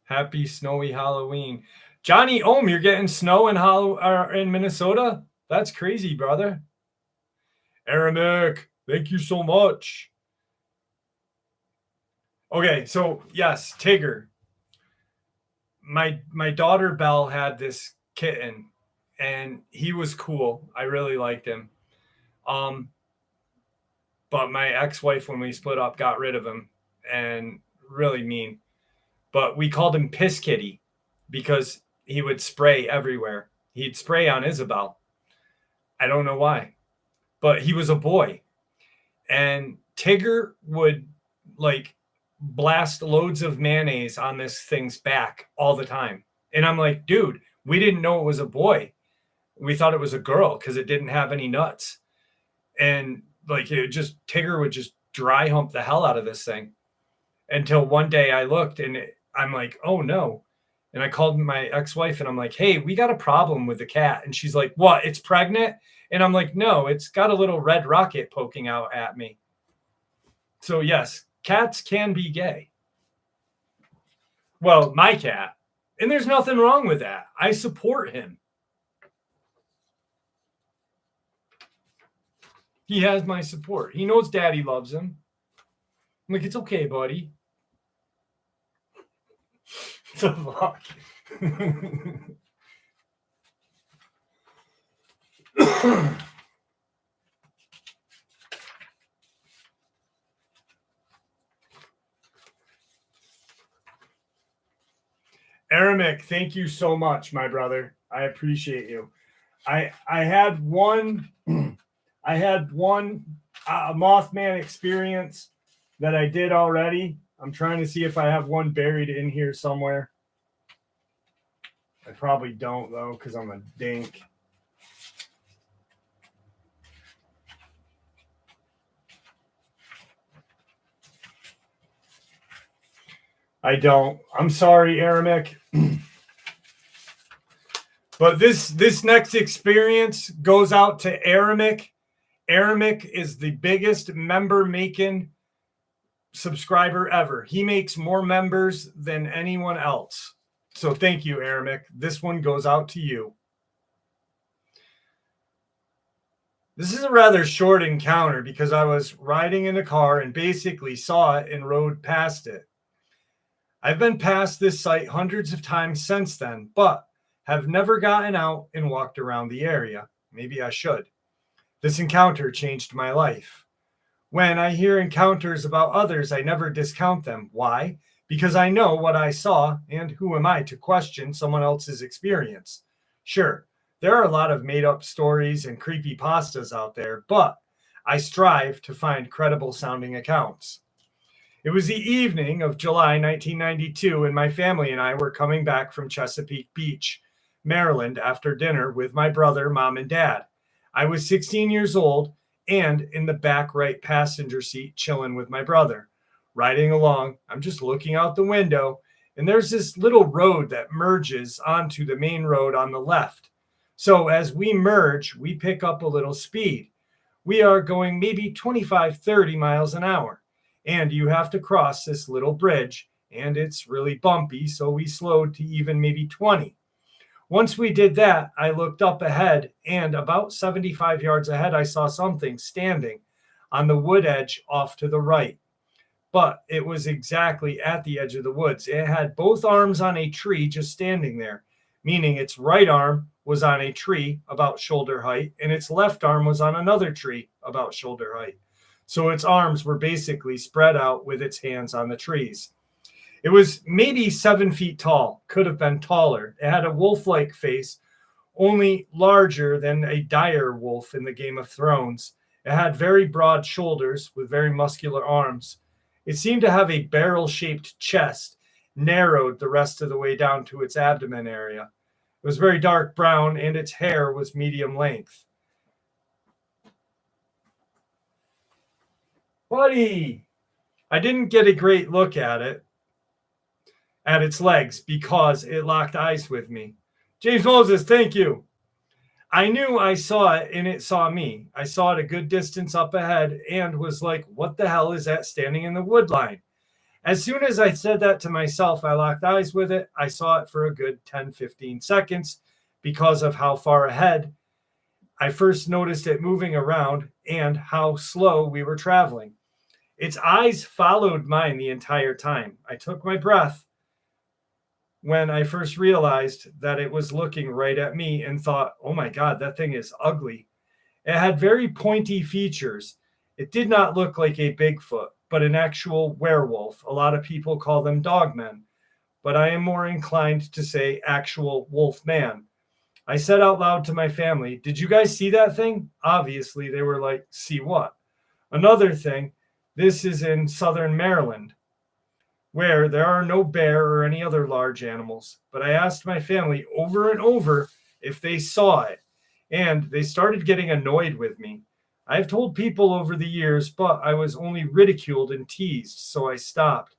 Happy snowy Halloween. Johnny Ohm, you're getting snow in Minnesota? That's crazy, brother. Aramic, thank you so much. Okay, so yes, Tigger. My daughter Belle had this kitten, and he was cool. I really liked him. But my ex-wife, when we split up, got rid of him, and really mean. But we called him Piss Kitty because he would spray everywhere. He'd spray on Isabel. I don't know why, but he was a boy. And Tigger would like blast loads of mayonnaise on this thing's back all the time. And I'm like, dude, we didn't know it was a boy. We thought it was a girl because it didn't have any nuts. And like Tigger would just dry hump the hell out of this thing until one day I looked and I'm like, oh no. And I called my ex-wife and I'm like, hey, we got a problem with the cat. And she's like, what? It's pregnant? And I'm like, no, it's got a little red rocket poking out at me. So yes, cats can be gay. Well, my cat. And there's nothing wrong with that. I support him. He has my support. He knows daddy loves him. I'm like, it's okay, buddy. The fuck? Aramic, thank you so much, my brother. I appreciate you. I had one Mothman experience that I did already. I'm trying to see if I have one buried in here somewhere. I probably don't though, because I'm a dink. I don't. I'm sorry, Aramic. But this next experience goes out to Aramic. Aramic is the biggest member making subscriber ever. He makes more members than anyone else. So thank you, Aramic. This one goes out to you. This is a rather short encounter because I was riding in a car and basically saw it and rode past it. I've been past this site hundreds of times since then, but have never gotten out and walked around the area. Maybe I should. This encounter changed my life. When I hear encounters about others, I never discount them. Why? Because I know what I saw, and who am I to question someone else's experience? Sure, there are a lot of made-up stories and creepypastas out there, but I strive to find credible-sounding accounts. It was the evening of July 1992, and my family and I were coming back from Chesapeake Beach, Maryland, after dinner with my brother, mom, and dad. I was 16 years old and in the back right passenger seat chilling with my brother. Riding along, I'm just looking out the window, and there's this little road that merges onto the main road on the left. So as we merge, we pick up a little speed. We are going maybe 25, 30 miles an hour. And you have to cross this little bridge, and it's really bumpy, so we slowed to even maybe 20. Once we did that, I looked up ahead, and about 75 yards ahead, I saw something standing on the wood edge off to the right. But it was exactly at the edge of the woods. It had both arms on a tree just standing there, meaning its right arm was on a tree about shoulder height, and its left arm was on another tree about shoulder height. So its arms were basically spread out with its hands on the trees. It was maybe 7 feet tall, could have been taller. It had a wolf-like face, only larger than a dire wolf in the Game of Thrones. It had very broad shoulders with very muscular arms. It seemed to have a barrel-shaped chest, narrowed the rest of the way down to its abdomen area. It was very dark brown, and its hair was medium length. Buddy, I didn't get a great look at its legs, because it locked eyes with me. James Moses, thank you. I knew I saw it, and it saw me. I saw it a good distance up ahead and was like, what the hell is that standing in the wood line? As soon as I said that to myself, I locked eyes with it. I saw it for a good 10, 15 seconds because of how far ahead I first noticed it moving around and how slow we were traveling. Its eyes followed mine the entire time. I took my breath when I first realized that it was looking right at me and thought, oh my God, that thing is ugly. It had very pointy features. It did not look like a Bigfoot, but an actual werewolf. A lot of people call them dogmen, but I am more inclined to say actual wolf man. I said out loud to my family, did you guys see that thing? Obviously, they were like, see what? Another thing, this is in southern Maryland, where there are no bear or any other large animals. But I asked my family over and over if they saw it, and they started getting annoyed with me. I've told people over the years, but I was only ridiculed and teased, so I stopped.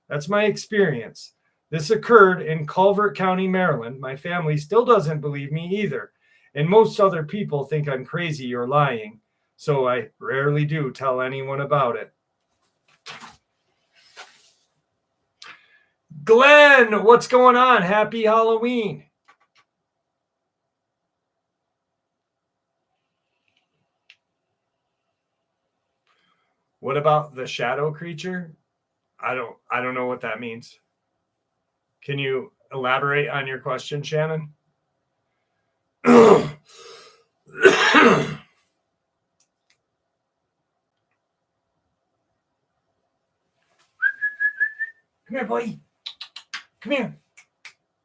That's my experience. This occurred in Calvert County, Maryland. My family still doesn't believe me either, and most other people think I'm crazy or lying, so I rarely do tell anyone about it. Glenn, what's going on? Happy Halloween. What about the shadow creature? I don't know what that means. Can you elaborate on your question, Shannon? Come here, buddy. Come here.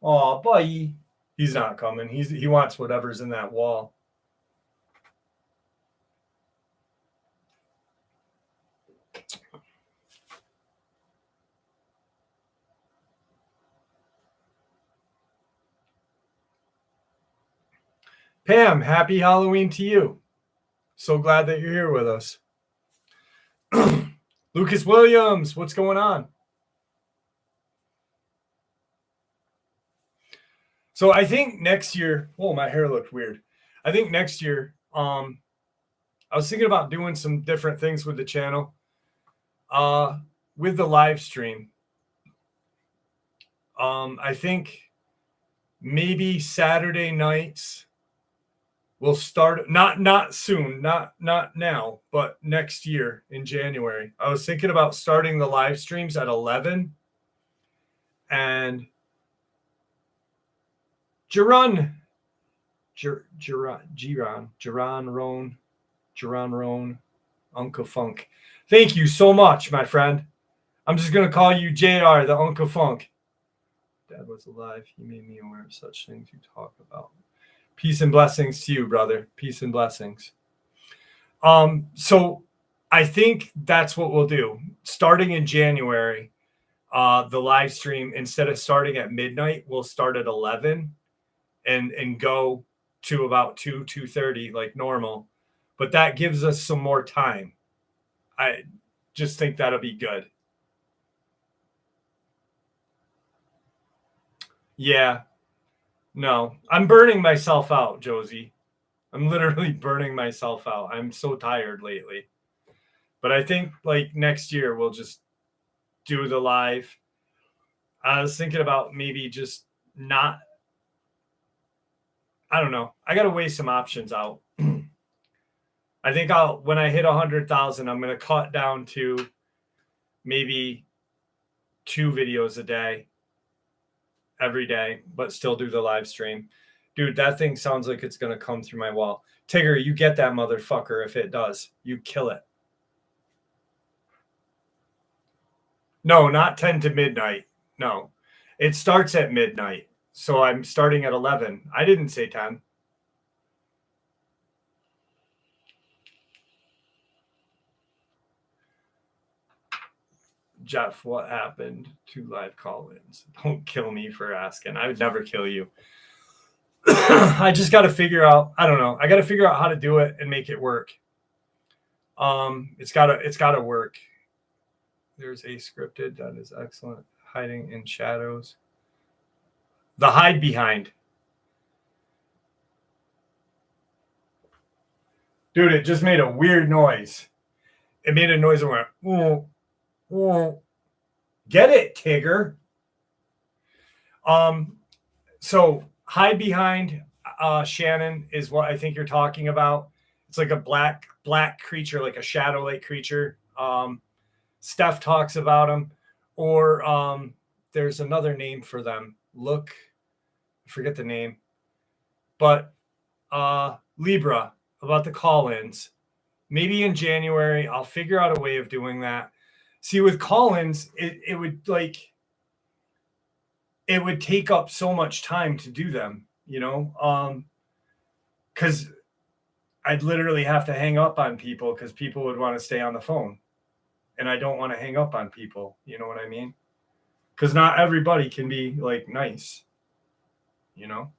Oh, buddy. He's not coming. He wants whatever's in that wall. Pam, happy Halloween to you. So glad that you're here with us. Lucas Williams, what's going on? So I think next year, oh, my hair looked weird. I think next year, I was thinking about doing some different things with the channel, with the live stream. I think maybe Saturday nights we'll start, not soon, not now, but next year in January. I was thinking about starting the live streams at 11, and Jiran Roan, Uncle Funk. Thank you so much, my friend. I'm just gonna call you JR, the Uncle Funk. Dad was alive. He made me aware of such things you talk about. Peace and blessings to you, brother. Peace and blessings. So I think that's what we'll do. Starting in January, the live stream, instead of starting at midnight, we'll start at 11 and go to about 2:30 like normal. But that gives us some more time. I just think that'll be good. Yeah. No, I'm burning myself out, Josie. I'm literally burning myself out. I'm so tired lately. But I think like next year we'll just do the live. I was thinking about maybe just not, I don't know. I got to weigh some options out. I think when I hit 100,000, I'm going to cut down to maybe 2 videos a day, every day, but still do the live stream. Dude, that thing sounds like it's going to come through my wall. Tigger, you get that motherfucker if it does. You kill it. No, not 10 to midnight. No, it starts at midnight. So I'm starting at 11. I didn't say 10. Jeff, what happened to live call-ins? Don't kill me for asking. I would never kill you. I just got to figure out, I don't know. I got to figure out how to do it and make it work. It's got to work. There's a scripted that is excellent. Hiding in shadows. The hide behind. Dude, it just made a weird noise. It made a noise that went, whoa, whoa. Get it, Tigger. So hide behind Shannon is what I think you're talking about. It's like a black creature, like a shadow-like creature. Steph talks about them. Or there's another name for them. Look, I forget the name. But Libra, about the call-ins. Maybe in January, I'll figure out a way of doing that. See, with call-ins, it would take up so much time to do them, you know, because I'd literally have to hang up on people because people would want to stay on the phone. And I don't want to hang up on people. You know what I mean? Because not everybody can be like nice, you know?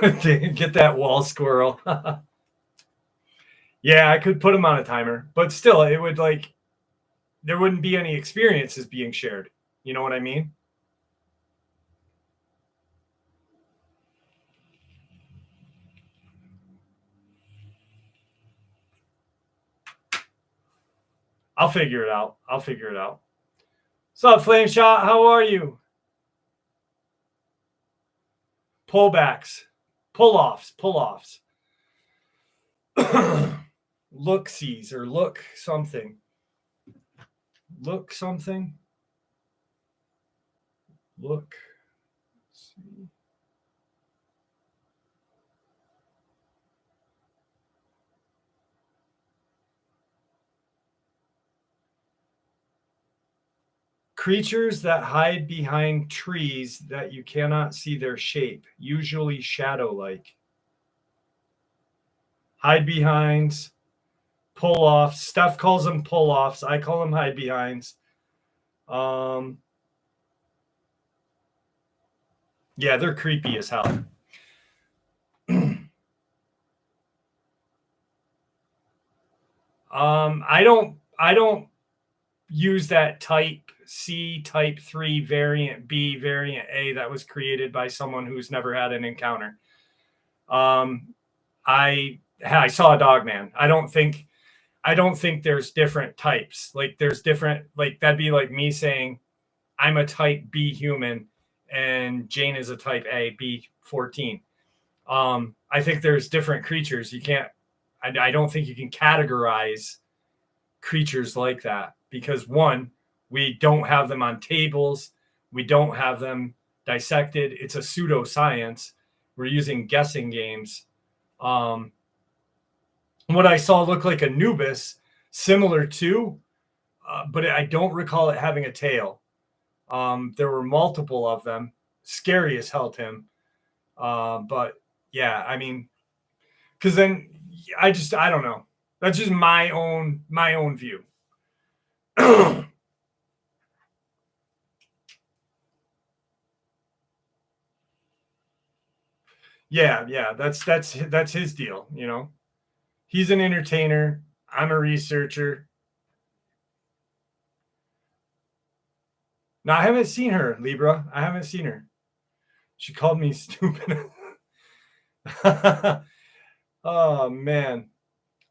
Get that wall squirrel. Yeah, I could put them on a timer, but still, it would like, there wouldn't be any experiences being shared. You know what I mean? I'll figure it out. What's up, Flame Shot? How are you? Pullbacks, pull-offs. Look-sees or look something. Look. See. Creatures that hide behind trees that you cannot see their shape, usually shadow-like. Hide behinds, pull-offs. Steph calls them pull-offs. I call them hide behinds. Yeah, they're creepy as hell. I don't use that type C type 3 variant B variant A that was created by someone who's never had an encounter. I saw a Dogman. I don't think there's different types. Like there's different, like that'd be like me saying I'm a type B human and Jane is a type A B14. I think there's different creatures. You can't, I don't think you can categorize creatures like that because one, we don't have them on tables. We don't have them dissected. It's a pseudoscience. We're using guessing games. What I saw looked like Anubis, similar to, but I don't recall it having a tail. There were multiple of them. Scary as hell, Tim. But yeah, I mean, because then I don't know. That's just my own view. Yeah, that's his deal, you know. He's an entertainer. I'm a researcher. No, I haven't seen her, Libra. I haven't seen her. She called me stupid. Oh man.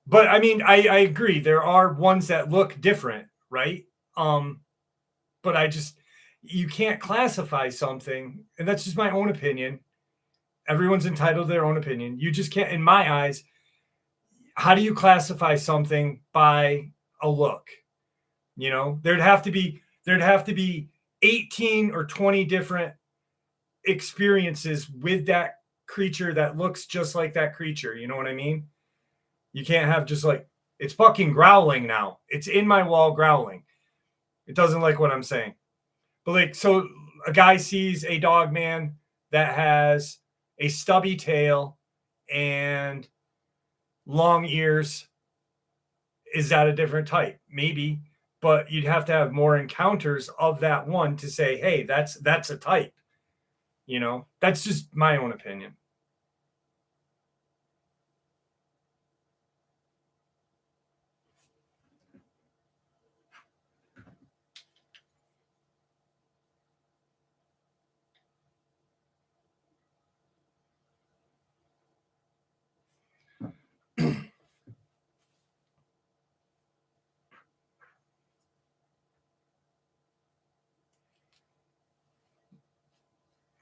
But I mean, I agree. There are ones that look different, right? But you can't classify something, and that's just my own opinion. Everyone's entitled to their own opinion. You just can't, in my eyes, how do you classify something by a look? You know, there'd have to be 18 or 20 different experiences with that creature that looks just like that creature. You know what I mean? You can't have just like, it's fucking growling now. It's in my wall growling. It doesn't like what I'm saying. But like, so a guy sees a Dogman that has a stubby tail and long ears. Is that a different type? Maybe, but you'd have to have more encounters of that one to say, hey, that's a type. You know, that's just my own opinion.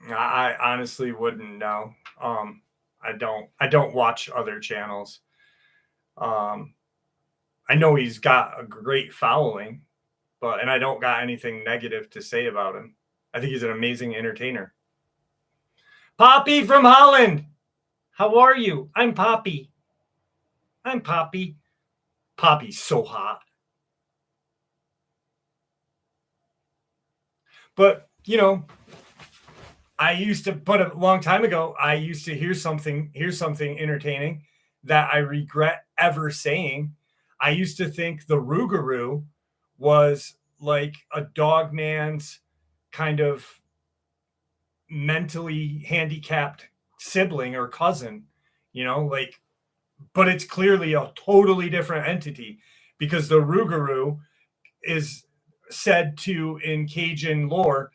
I honestly wouldn't know. I don't watch other channels. I know he's got a great following, and I don't got anything negative to say about him. I think he's an amazing entertainer. Poppy from Holland. How are you? I'm Poppy. Poppy's so hot. But, you know, but a long time ago, I used to hear something entertaining that I regret ever saying. I used to think the Rougarou was like a Dogman's kind of mentally handicapped sibling or cousin, you know, like, but it's clearly a totally different entity because the Rougarou is said to, in Cajun lore,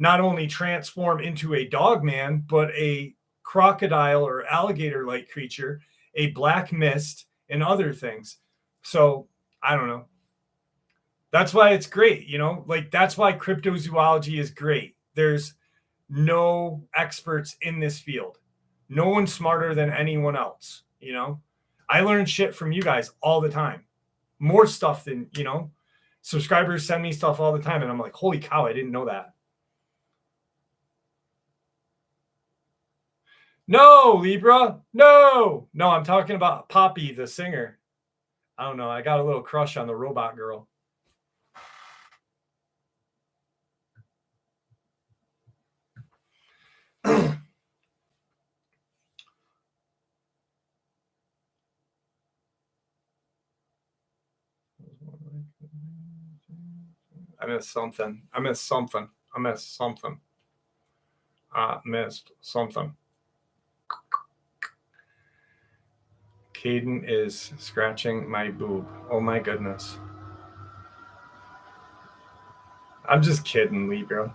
not only transform into a Dogman, but a crocodile or alligator-like creature, a black mist, and other things. So I don't know. That's why it's great, you know, like that's why cryptozoology is great. There's no experts in this field. No one's smarter than anyone else, you know. I learn shit from you guys all the time. More stuff than, you know, subscribers send me stuff all the time and I'm like, holy cow, I didn't know that. No, Libra. No, I'm talking about Poppy, the singer. I don't know. I got a little crush on the robot girl. I missed something. I missed something. Caden is scratching my boob. Oh my goodness. I'm just kidding, Libra.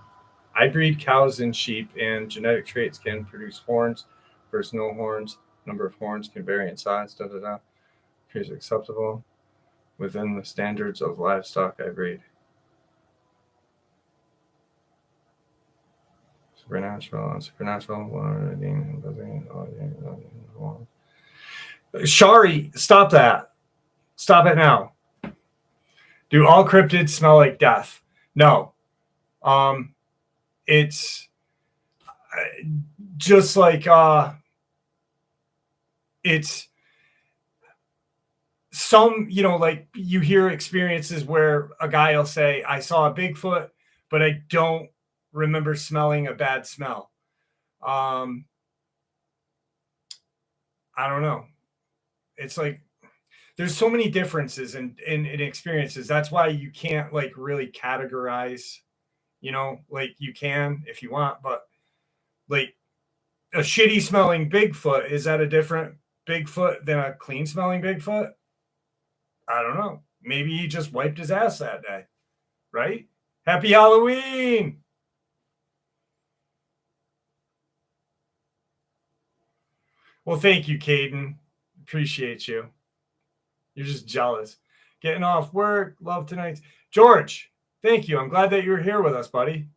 I breed cows and sheep, and genetic traits can produce horns versus no horns. Number of horns can vary in size. Da da da. Appears acceptable within the standards of livestock I breed. Supernatural. Shari, stop that. Stop it now. Do all cryptids smell like death? No. It's just like it's some, like you hear experiences where a guy will say, I saw a Bigfoot, but I don't remember smelling a bad smell. I don't know. It's like there's so many differences in experiences. That's why you can't like really categorize, like you can if you want, but like a shitty smelling Bigfoot, is that a different Bigfoot than a clean smelling Bigfoot? I don't know. Maybe he just wiped his ass that day, right? Happy Halloween. Well, thank you, Caden. Appreciate you. You're just jealous. Getting off work. Love tonight. George, thank you. I'm glad that you're here with us, buddy.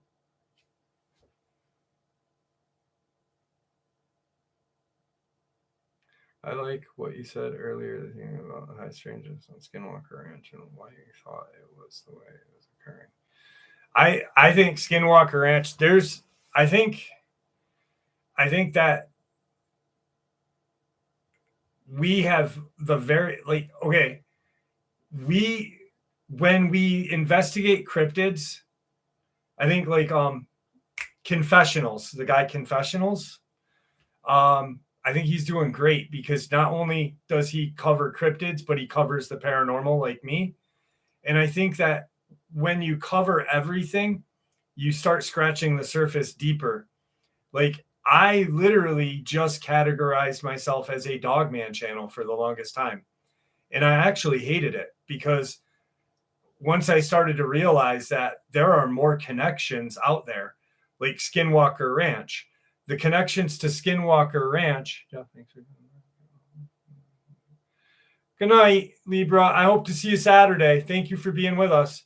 I like what you said earlier, the thing about high strangeness on Skinwalker Ranch and why you thought it was the way it was occurring. I think Skinwalker Ranch, I think that we have the very, like, okay, when we investigate cryptids, I think like Confessionals, the guy Confessionals, I think he's doing great because not only does he cover cryptids, but he covers the paranormal like me. And I think that when you cover everything, you start scratching the surface deeper. Like I literally just categorized myself as a Dogman channel for the longest time. And I actually hated it because once I started to realize that there are more connections out there, like Skinwalker Ranch, the connections to Skinwalker Ranch. Yeah, thanks for good night, Libra. I hope to see you Saturday. Thank you for being with us.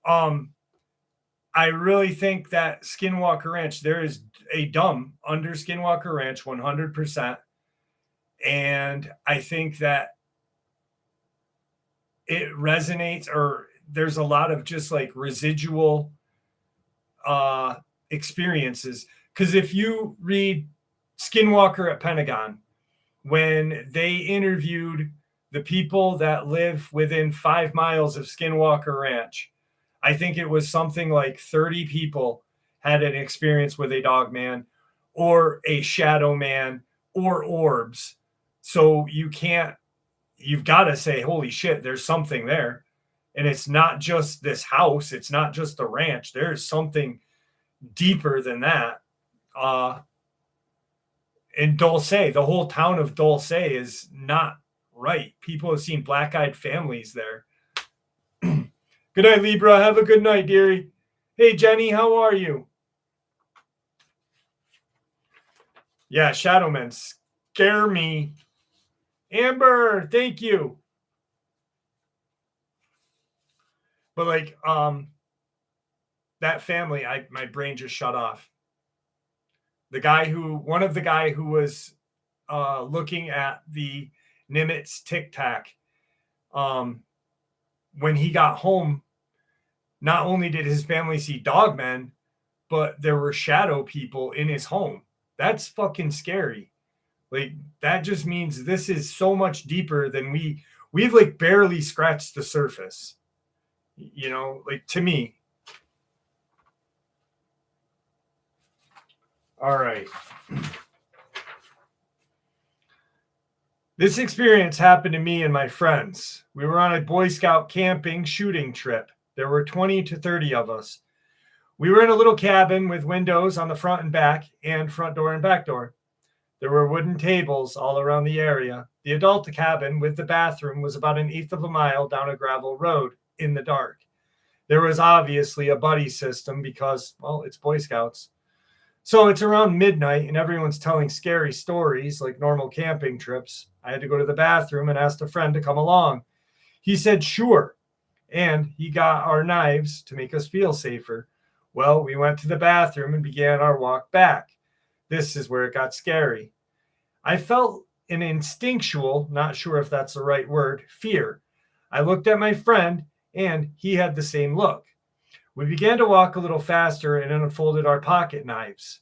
I really think that Skinwalker Ranch, there is a dumb under Skinwalker Ranch 100%. And I think that it resonates, or there's a lot of just like residual experiences. Because if you read Skinwalker at Pentagon, when they interviewed the people that live within 5 miles of Skinwalker Ranch, I think it was something like 30 people had an experience with a dogman or a shadow man or orbs. So you've got to say, holy shit, there's something there. And it's not just this house. It's not just the ranch. There's something deeper than that. In Dulce, the whole town of Dulce is not right. People have seen black-eyed families there. Good night, Libra. Have a good night, dearie. Hey, Jenny, how are you? Yeah, Shadowmen scare me. Amber, thank you. But like, that family, my brain just shut off. One of the guy who was looking at the Nimitz Tic Tac, when he got home, not only did his family see dogmen, but there were shadow people in his home. That's fucking scary. Like that just means this is so much deeper than we've like barely scratched the surface. Like to me. All right. This experience happened to me and my friends. We were on a Boy Scout camping shooting trip. There were 20 to 30 of us. We were in a little cabin with windows on the front and back and front door and back door. There were wooden tables all around the area. The adult cabin with the bathroom was about 1/8 of a mile down a gravel road in the dark. There was obviously a buddy system because, well, it's Boy Scouts. So it's around midnight and everyone's telling scary stories like normal camping trips. I had to go to the bathroom and asked a friend to come along. He said, sure. And he got our knives to make us feel safer. Well, we went to the bathroom and began our walk back. This is where it got scary. I felt an instinctual, not sure if that's the right word, fear. I looked at my friend and he had the same look. We began to walk a little faster and unfolded our pocket knives.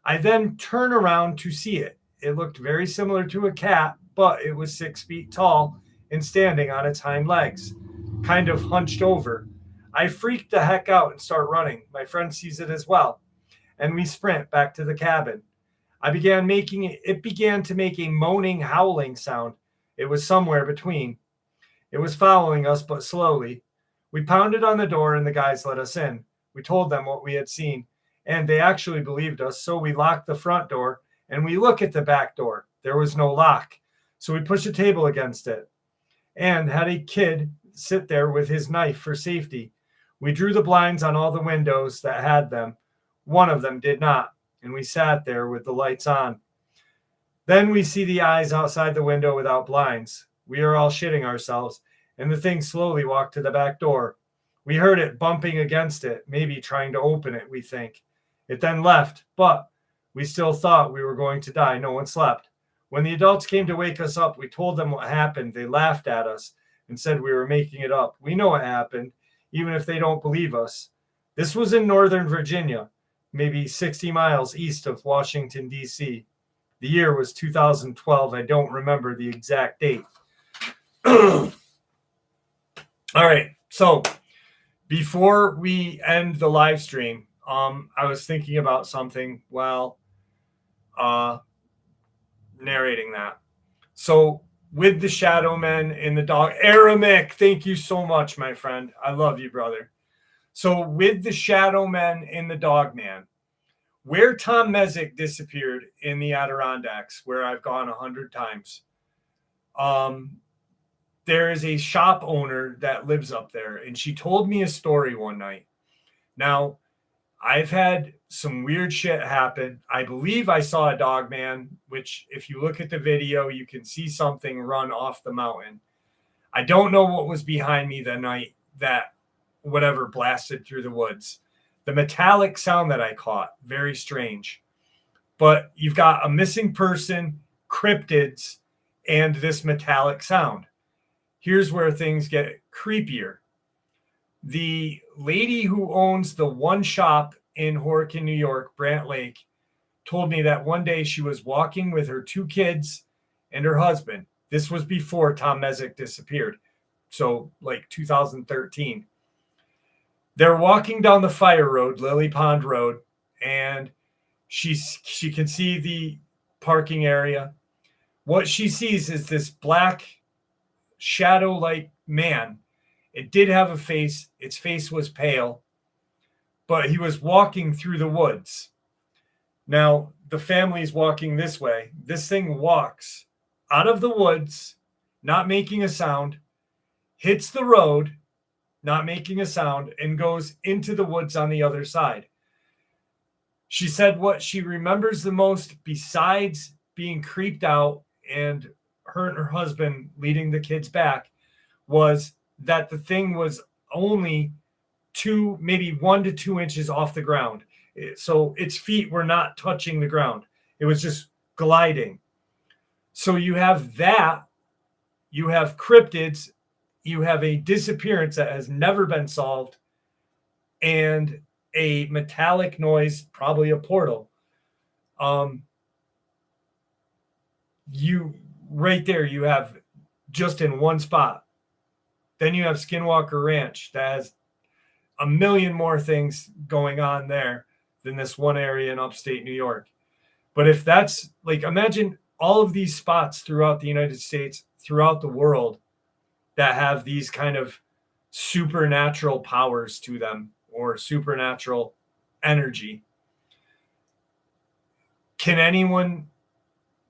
I then turned around to see it. It looked very similar to a cat, but it was 6 feet tall and standing on its hind legs, kind of hunched over. I freaked the heck out and start running. My friend sees it as well, and we sprint back to the cabin. It began to make a moaning, howling sound. It was somewhere between. It was following us, but slowly. We pounded on the door and the guys let us in. We told them what we had seen, and they actually believed us. So we locked the front door and we look at the back door. There was no lock. So we pushed a table against it and had a kid sit there with his knife for safety. We drew the blinds on all the windows that had them. One of them did not, and we sat there with the lights on. Then we see the eyes outside the window without blinds. We are all shitting ourselves, and the thing slowly walked to the back door. We heard it bumping against it, maybe trying to open it, we think. It then left, but we still thought we were going to die. No one slept. When the adults came to wake us up, we told them what happened. They laughed at us and said we were making it up. We know what happened, even if they don't believe us. This was in Northern Virginia, maybe 60 miles east of Washington, D.C. The year was 2012. I don't remember the exact date. All right. So before we end the live stream, I was thinking about something while narrating that. So with the shadow men in the dog, Aramik, thank you so much, my friend. I love you, brother. So with the shadow men in the Dogman, where Tom Mezek disappeared in the Adirondacks, where I've gone 100 times, there is a shop owner that lives up there, and she told me a story one night. Now, I've had some weird shit happen. I believe I saw a dog man, which if you look at the video, you can see something run off the mountain. I don't know what was behind me that night that whatever blasted through the woods. The metallic sound that I caught, very strange. But you've got a missing person, cryptids, and this metallic sound. Here's where things get creepier. The lady who owns the one shop in Horicon, New York, Brant Lake, told me that one day she was walking with her 2 kids and her husband. This was before Tom Mezek disappeared. So like 2013. They're walking down the fire road, Lily Pond Road, and she can see the parking area. What she sees is this black shadow-like man. It did have a face. Its face was pale, but he was walking through the woods. Now, the family's walking this way. This thing walks out of the woods, not making a sound, hits the road, not making a sound, and goes into the woods on the other side. She said what she remembers the most, besides being creeped out and her and her husband leading the kids back, was that the thing was only maybe 1 to 2 inches off the ground. So its feet were not touching the ground. It was just gliding. So you have that, you have cryptids, you have a disappearance that has never been solved, and a metallic noise, probably a portal. You right there, you have just in one spot. Then you have Skinwalker Ranch that has a million more things going on there than this one area in upstate New York. But if that's like, imagine all of these spots throughout the United States, throughout the world, that have these kind of supernatural powers to them or supernatural energy. Can anyone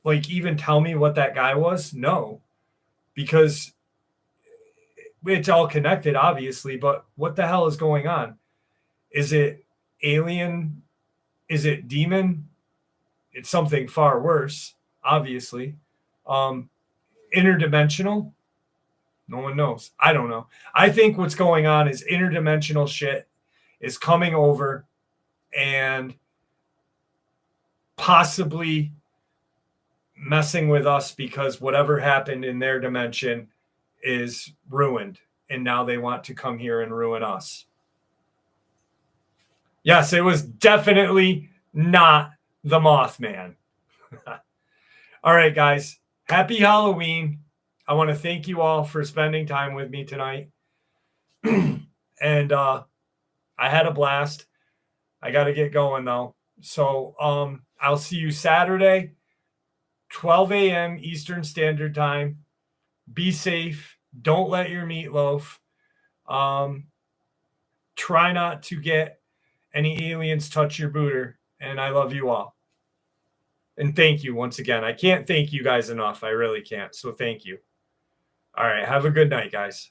like even tell me what that guy was? No, because it's all connected, obviously, but what the hell is going on? Is it alien? Is it demon? It's something far worse, obviously. Interdimensional? No one knows. I don't know. I think what's going on is interdimensional shit is coming over and possibly messing with us because whatever happened in their dimension is ruined. And now they want to come here and ruin us. Yes, it was definitely not the Mothman. All right, guys. Happy Halloween. I want to thank you all for spending time with me tonight. And I had a blast. I got to get going, though. So I'll see you Saturday, 12 a.m. Eastern Standard Time. Be safe. Don't let your meatloaf. Try not to get any aliens touch your booter. And I love you all. And thank you once again. I can't thank you guys enough. I really can't. So thank you. All right. Have a good night, guys.